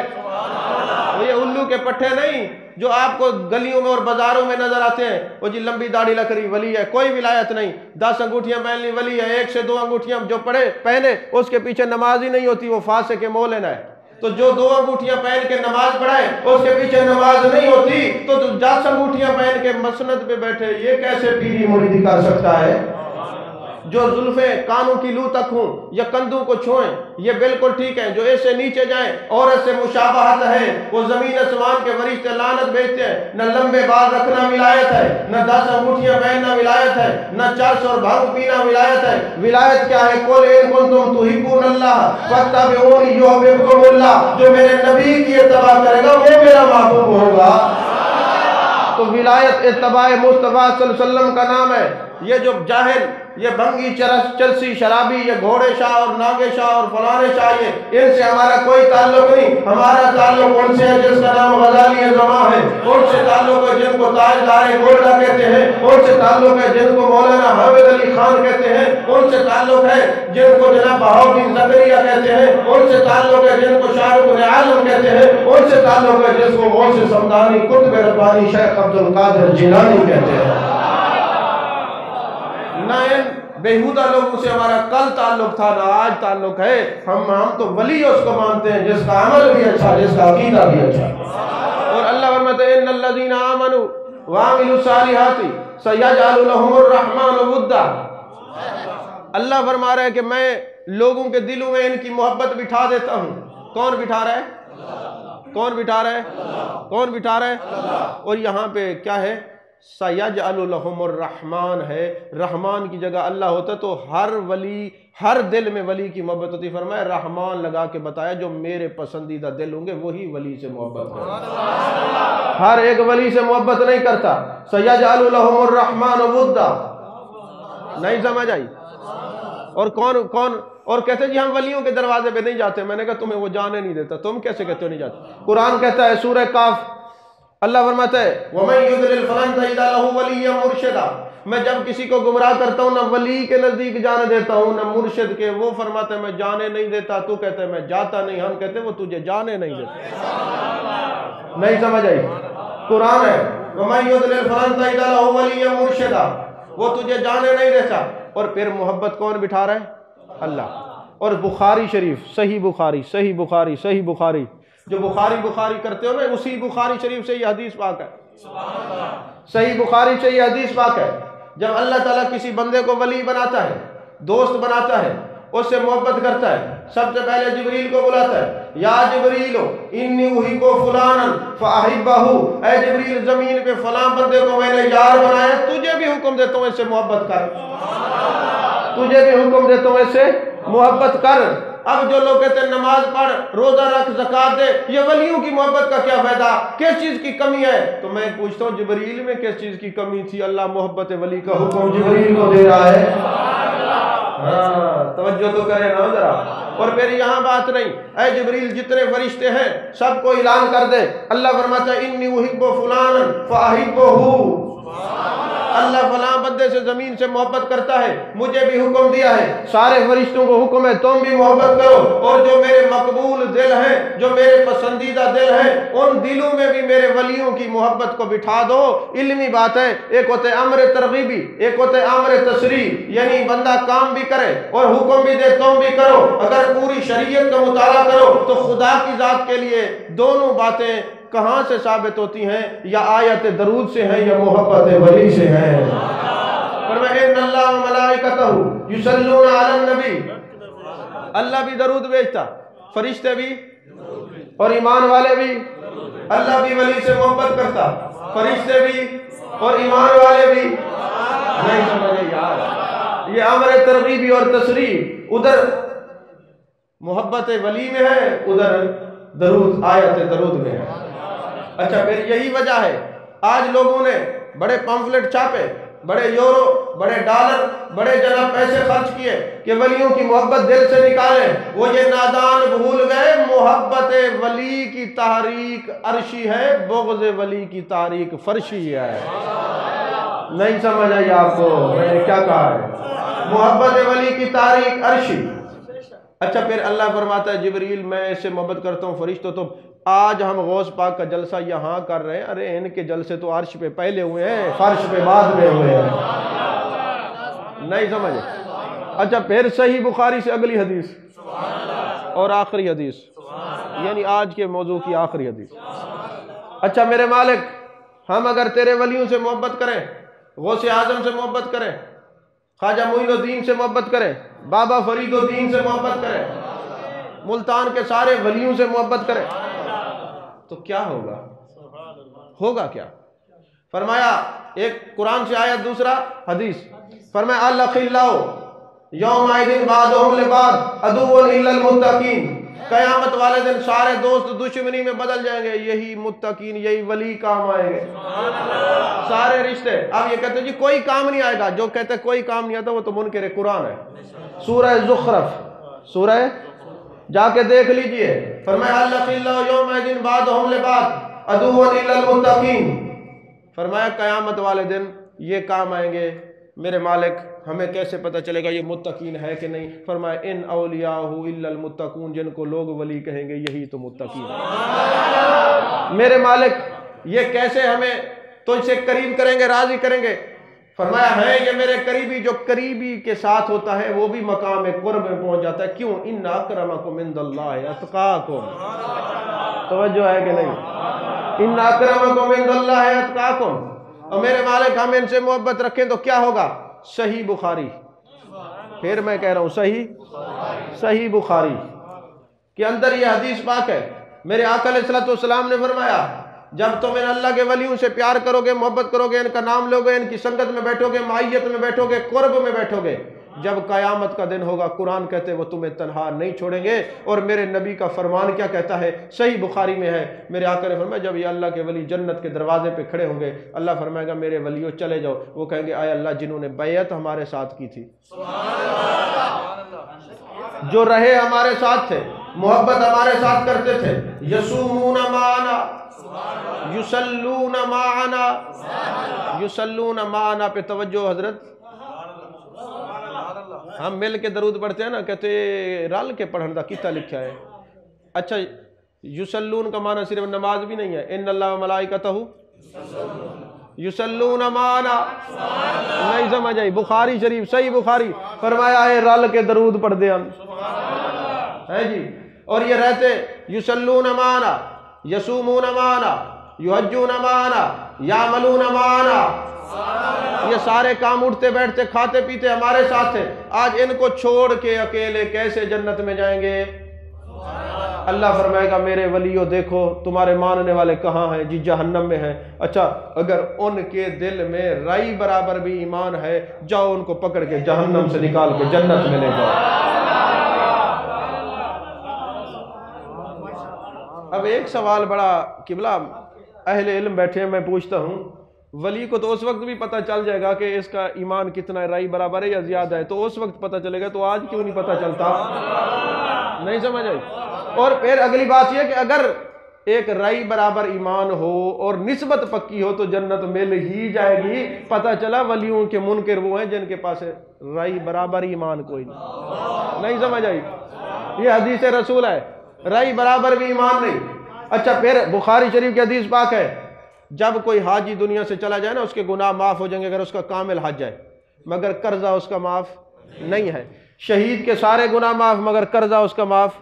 وہ یہ الو کے پٹھے نہیں جو آپ کو گلیوں میں اور بازاروں میں نظر آتے ہیں، وہ جی لمبی داڑھی لکڑی ولی ہے، کوئی ولایت نہیں، 10 انگوٹھیاں پہن لی ولی ہے، 1 سے 2 انگوٹھیاں جو پہنے اس کے پیچھے نماز ہی نہیں ہوتی، وہ فاسق کے مول لینا ہے۔ تو جو 2 انگوٹھیاں پہن کے نماز پڑھائے اس کے پیچھے نماز نہیں ہوتی، تو 10 انگوٹھیاں پہن کے مسند پہ بیٹھے، یہ کیسے پیری مریدی کر سکتا ہے؟ جو زلفیں کانوں کی لو تک ہوں یا کندھوں کو چھوئیں یہ بالکل ٹھیک ہے، جو ایسے نیچے جائیں عورت سے مشابہت ہے، وہ زمین آسمان کے فرشتے لعنت بھیجتے ہیں۔ نہ لمبے بال رکھنا ولایت ہے، نہ 10 انگوٹھیاں پہننا ولایت ہے، نہ 400 اور بھنگ پینا ولایت ہے۔ ولایت کیا ہے؟ قل ان کنتم تحبون اللہ فاتبعونی یحببکم اللہ، جو میرے نبی کی اتباع کرے گا وہ میرا محبوب ہوگا۔ تو ولایت اتباع مصطفیٰ صلی اللہ علیہ وسلم کا نام ہے۔ یہ جو جاہل، یہ بھنگی چرسی شرابی، یہ گھوڑے شاہ اور ناگے شاہ اور فلانے شاہ، یہ ان سے ہمارا کوئی تعلق نہیں۔ ہمارا تعلق ان سے ہے جس کا نام غزالی زماں ہے، ان سے تعلق ہے جن کو تاجدار گولڈا کہتے ہیں، ان سے تعلق ہے جن کو مولانا حامد علی خان کہتے ہیں، ان سے تعلق ہے جن کو جناب بہاؤدین زکریا کہتے ہیں، ان سے تعلق ہے جن کو شاہ رخ عالم کہتے ہیں، ان سے تعلق ہے جس کو غوث سمدانی قطب ربانی شیخ عبد القادر جیلانی کہتے ہیں۔ نہ ان بیہودہ لوگوں سے ہمارا کل تعلق تھا، نہ آج تعلق ہے۔ ہم تو ولی اس کو مانتے ہیں جس کا عمل بھی اچھا، جس کا عقیدہ بھی اچھا۔ اور اللہ فرماتے ہیں ان الذین آمنوا وعملوا الصالحات سیجعل لهم الرحمن ودا۔ اللہ فرما رہا ہے کہ میں لوگوں کے دلوں میں ان کی محبت بٹھا دیتا ہوں۔ کون بٹھا رہا ہے؟ کون بٹھا رہا ہے؟ کون بٹھا رہا ہے؟ اور یہاں پہ کیا ہے؟ سیجعل لهم الرحمن ہے، رحمان کی جگہ اللہ ہوتا تو ہر ولی، ہر دل میں ولی کی محبت ہوتی۔ فرمایا رحمان لگا کے بتایا جو میرے پسندیدہ دل ہوں گے وہی ولی سے محبت کرتا، ہر ایک ولی سے محبت نہیں کرتا۔ سیجعل لهم الرحمن ودا، نہیں سمجھ آئی؟ اور کون اور کہتے جی ہم ولیوں کے دروازے پہ نہیں جاتے۔ میں نے کہا تمہیں وہ جانے نہیں دیتا، تم کیسے کہتے ہو نہیں جاتے؟ قرآن کہتا ہے سورہ کاف، اللہ فرماتا ہے وَمَن يُضْلِلْ فَلَن تَجِدَ لَهُ وَلِيًّا مُرْشِدًا، میں جب کسی کو گمراہ کرتا ہوں نہ ولی کے نزدیک جانے دیتا ہوں نہ مرشد کے۔ وہ فرماتا ہے میں جانے نہیں دیتا، تو کہتا ہے میں جاتا نہیں، ہم کہتے ہیں وہ تجھے جانے نہیں دیتا۔ نہیں سمجھ آئی؟ قرآن ہے وَمَن يُضْلِلْ فَلَن تَجِدَ لَهُ وَلِيًّا مُرْشِدًا، وہ تجھے جانے نہیں دیتا۔ اور پھر محبت کون بٹھا رہا ہے؟ اللہ۔ اور بخاری شریف، صحیح بخاری، صحیح بخاری، صحیح بخاری، جو بخاری کرتے ہو نا، اسی بخاری شریف سے یہ حدیث پاک ہے۔ صحیح بخاری سے یہ حدیث پاک ہے۔ جب اللہ تعالیٰ کسی بندے کو ولی بناتا ہے، دوست بناتا ہے، اس سے محبت کرتا ہے، سب سے پہلے جبریل کو بلاتا ہے، یا جبریل انی احب فلانا فاحبہ، اے جبریل زمین پہ فلاں بندے کو میں نے یار بنایا، تجھے بھی حکم دیتا ہوں اس سے محبت کر، تجھے بھی حکم دیتا ہوں اس سے محبت کر۔ اب جو لوگ کہتے ہیں نماز پڑھ، روزہ رکھ، زکوٰۃ دے، یہ ولیوں کی محبت کا کیا فائدہ؟ کس چیز کی کمی ہے؟ تو میں پوچھتا ہوں جبریل میں کس چیز کی کمی تھی؟ اللہ محبت ولی کا حکم جبریل کو دے رہا ہے۔ ہاں توجہ تو کرے نا ذرا۔ اور پھر یہاں بات نہیں، اے جبریل جتنے فرشتے ہیں سب کو اعلان کر دے۔ اللہ فرماتا ہے انی احب فلانا فاحبہ، اللہ فلاں بندے سے زمین سے محبت کرتا ہے، مجھے بھی حکم دیا ہے، سارے فرشتوں کو حکم ہے تم بھی محبت کرو۔ اور جو میرے مقبول دل ہیں، جو میرے پسندیدہ دل ہیں، ان دلوں میں بھی میرے ولیوں کی محبت کو بٹھا دو۔ علمی بات ہے، ایک ہوتا ہے امر ترغیبی، ایک ہوتا ہے امر تشریع، یعنی بندہ کام بھی کرے اور حکم بھی دے تم بھی کرو۔ اگر پوری شریعت کا مطالعہ کرو تو خدا کی ذات کے لیے دونوں باتیں کہاں سے ثابت ہوتی ہیں؟ یا آیت درود سے ہیں یا محبت ولی سے ہیں۔ فرمایا ان اللہ و ملائکتہ یصلون علی النبی، اللہ بھی درود بھیجتا، فرشتے بھی اور ایمان والے بھی۔ اللہ بھی ولی سے محبت کرتا، فرشتے بھی اور ایمان والے بھی۔ نہیں سمجھے یار؟ یہ امر ترغیبی اور تشریع، ادھر محبت ولی میں ہے، ادھر درود، آیت درود میں ہے۔ اچھا پھر یہی وجہ ہے آج لوگوں نے بڑے پمفلٹ چھاپے، بڑے یورو، بڑے ڈالر، بڑے جناب پیسے خرچ کیے کہ ولیوں کی محبت دل سے نکالیں۔ وہ یہ نادان بھول گئے محبت ولی کی تحریک عرشی ہے، بغض ولی کی تحریک فرشی ہے۔ نہیں سمجھ آئی آپ کو میں نے کیا کہا ہے؟ محبت ولی کی تحریک عرشی۔ اچھا پھر اللہ فرماتا ہے جبریل میں اس سے محبت کرتا ہوں فرشتوں تو آج ہم غوث پاک کا جلسہ یہاں کر رہے ہیں، ارے ان کے جلسے تو عرش پہ پہلے ہوئے ہیں، فرش پہ بعد میں ہوئے ہیں۔ نہیں سمجھے؟ اچھا پھر صحیح بخاری سے اگلی حدیث اور آخری حدیث، یعنی آج کے موضوع کی آخری حدیث۔ اچھا میرے مالک، ہم اگر تیرے ولیوں سے محبت کریں، غوث اعظم سے محبت کریں، خواجہ معین الدین سے محبت کریں، بابا فرید الدین سے محبت کریں، ملتان کے سارے ولیوں سے محبت کریں، تو کیا ہوگا؟ ہوگا کیا؟ فرمایا ایک قرآن سے آیت، دوسرا حدیث، فرمایا الاخلاء یومئذ بعضهم لبعض عدو الا المتقین، قیامت والے دن سارے دوست دشمنی میں بدل جائیں گے، یہی متقین، یہی ولی کام آئیں گے، سارے رشتے۔ اب یہ کہتے ہیں جی کوئی کام نہیں آئے گا، جو کہتے ہیں کوئی کام نہیں آتا وہ تو منکر قرآن ہے۔ سورہ زخرف، سورہ جا کے دیکھ لیجئے، فرمایا الاخلاء یومئذ بعضهم لبعض عدو الا المتقین، فرمایا قیامت والے دن یہ کام آئیں گے۔ میرے مالک ہمیں کیسے پتہ چلے گا یہ متقین ہے کہ نہیں؟ فرمایا ان اولیاء الا المتقون، جن کو لوگ ولی کہیں گے یہی تو متقین ہیں۔ میرے مالک یہ کیسے ہمیں تجھ سے قریب کریں گے، راضی کریں گے؟ فرمایا ہے یہ میرے قریبی، جو قریبی کے ساتھ ہوتا ہے وہ بھی مقام قرب میں پہنچ جاتا ہے۔ کیوں؟ ان اکرمکم عند اللہ اتقاکم، توجہ ہے کہ نہیں؟ ان اکرمکم عند اللہ اتقاکم۔ اور میرے مالک ہم ان سے محبت رکھیں تو کیا ہوگا؟ صحیح بخاری، پھر میں کہہ رہا ہوں صحیح بخاری کے اندر یہ حدیث پاک ہے۔ میرے آقا علیہ الصلوۃ والسلام نے فرمایا جب تم ان اللہ کے ولیوں سے پیار کرو گے، محبت کرو گے، ان کا نام لو گے، ان کی سنگت میں بیٹھو گے، معیت میں بیٹھو گے، قرب میں بیٹھو گے، جب قیامت کا دن ہوگا قرآن کہتے وہ تمہیں تنہا نہیں چھوڑیں گے۔ اور میرے نبی کا فرمان کیا کہتا ہے؟ صحیح بخاری میں ہے، میرے آقا نے فرمایا جب یہ اللہ کے ولی جنت کے دروازے پہ کھڑے ہوں گے، اللہ فرمائے گا میرے ولیوں چلے جاؤ۔ وہ کہیں گے آئے اللہ جنہوں نے بیعت ہمارے ساتھ کی تھی، جو رہے ہمارے ساتھ تھے، محبت ہمارے ساتھ کرتے تھے، یصومون معنا، یصلون معنا، یصلون معنا پہ توجہ حضرت۔ ہم مل کے درود پڑھتے ہیں نا، کہتے رل کے پڑھن دا کتا لکھا ہے۔ اچھا یصلون کا معنی صرف نماز بھی نہیں ہے، ان اللہ و ملائکتہ یصلون معنا، نہیں سمجھ آئی؟ بخاری شریف، صحیح بخاری، فرمایا ہے رل کے درود پڑھ دے ہم، ہے جی۔ اور یہ رہتے یصلون معنا، یصومون معنا، یحجون معنا، یعملون معنا، یہ سارے کام اٹھتے بیٹھتے کھاتے پیتے ہمارے ساتھ تھے، آج ان کو چھوڑ کے اکیلے کیسے جنت میں جائیں گے؟ اللہ فرمائے گا میرے ولیوں دیکھو تمہارے ماننے والے کہاں ہیں؟ جی جہنم میں ہیں۔ اچھا اگر ان کے دل میں رائی برابر بھی ایمان ہے، جاؤ ان کو پکڑ کے جہنم سے نکال کے جنت میں لے جاؤ۔ اب ایک سوال بڑا قبلہ اہل علم بیٹھے ہیں، میں پوچھتا ہوں، ولی کو تو اس وقت بھی پتہ چل جائے گا کہ اس کا ایمان کتنا ہے، رائی برابر ہے یا زیادہ ہے، تو اس وقت پتہ چلے گا، تو آج کیوں نہیں پتہ چلتا؟ نہیں سمجھ آئی؟ اور پھر اگلی بات یہ کہ اگر ایک رائی برابر ایمان ہو اور نسبت پکی ہو تو جنت مل ہی جائے گی۔ پتہ چلا ولیوں کے منکر وہ ہیں جن کے پاس رائی برابر ایمان کوئی نہیں سمجھ آئی؟ یہ حدیث رسول ہے، رائی برابر بھی ایمان نہیں۔ اچھا پھر بخاری شریف کی حدیث پاک ہے، جب کوئی حاجی دنیا سے چلا جائے نا اس کے گناہ معاف ہو جائیں گے اگر اس کا کامل حج ہے، مگر قرضہ اس کا معاف نہیں ہے۔ شہید کے سارے گناہ معاف مگر قرضہ اس کا معاف،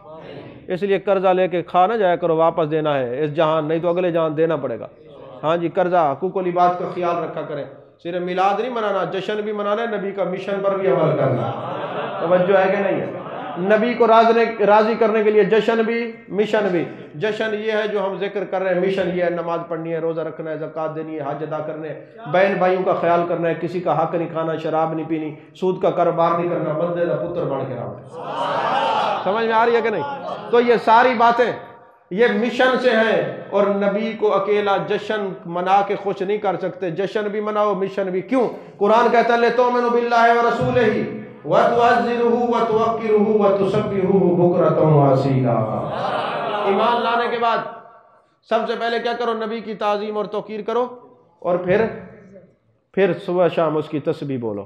اس لیے قرضہ لے کے کھا نہ جایا کرو، واپس دینا ہے اس جہان، نہیں تو اگلے جہان دینا پڑے گا۔ ہاں جی قرضہ، حقوق العباد کا خیال رکھا کریں، صرف میلاد نہیں منانا، جشن بھی منانا ہے، نبی کا مشن پر بھی عمل کرنا، توجہ ہے کہ نہیں ہے؟ نبی کو راضی کرنے کے لیے جشن بھی مشن بھی۔ جشن یہ ہے جو ہم ذکر کر رہے ہیں، مشن یہ ہے نماز پڑھنی ہے، روزہ رکھنا ہے، زکوٰۃ دینی ہے، حج ادا کرنے ہے، بہن بھائیوں کا خیال کرنا ہے، کسی کا حق نہیں کھانا، شراب نہیں پینی، سود کا کاروبار نہیں کرنا، بندے کا پتر بن کے رہنا۔ سمجھ میں آ رہی ہے کہ نہیں؟ تو یہ ساری باتیں یہ مشن سے ہیں، اور نبی کو اکیلا جشن منا کے خوش نہیں کر سکتے، جشن بھی مناؤ مشن بھی۔ کیوں؟ قرآن کہتا ہے لِتُؤْمِنُوا بِاللَّهِ وَرَسُولِهِ وَتُعَزِّرُوهُ وَتُوَقِّرُوهُ وَتُسَبِّحُوهُ بُكْرَةً وَأَصِيلًا۔ ایمان لانے کے بعد سب سے پہلے کیا کرو؟ نبی کی تعظیم اور توقیر کرو، اور پھر صبح شام اس کی تسبیح بولو۔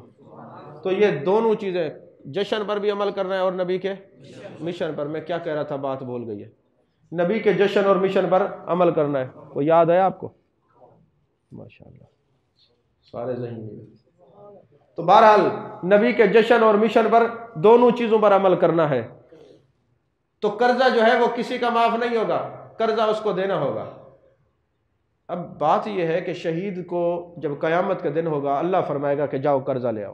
تو یہ دونوں چیزیں، جشن پر بھی عمل کرنا ہے اور نبی کے مشن پر۔ میں کیا کہہ رہا تھا، بات بھول گئی ہے۔ نبی کے جشن اور مشن پر عمل کرنا ہے، وہ یاد ہے آپ کو؟ ماشاءاللہ سارے ذہن میں۔ تو بہرحال نبی کے جشن اور مشن پر دونوں چیزوں پر عمل کرنا ہے۔ تو قرضہ جو ہے وہ کسی کا معاف نہیں ہوگا، قرضہ اس کو دینا ہوگا۔ اب بات یہ ہے کہ شہید کو جب قیامت کا دن ہوگا اللہ فرمائے گا کہ جاؤ قرضہ لے آؤ،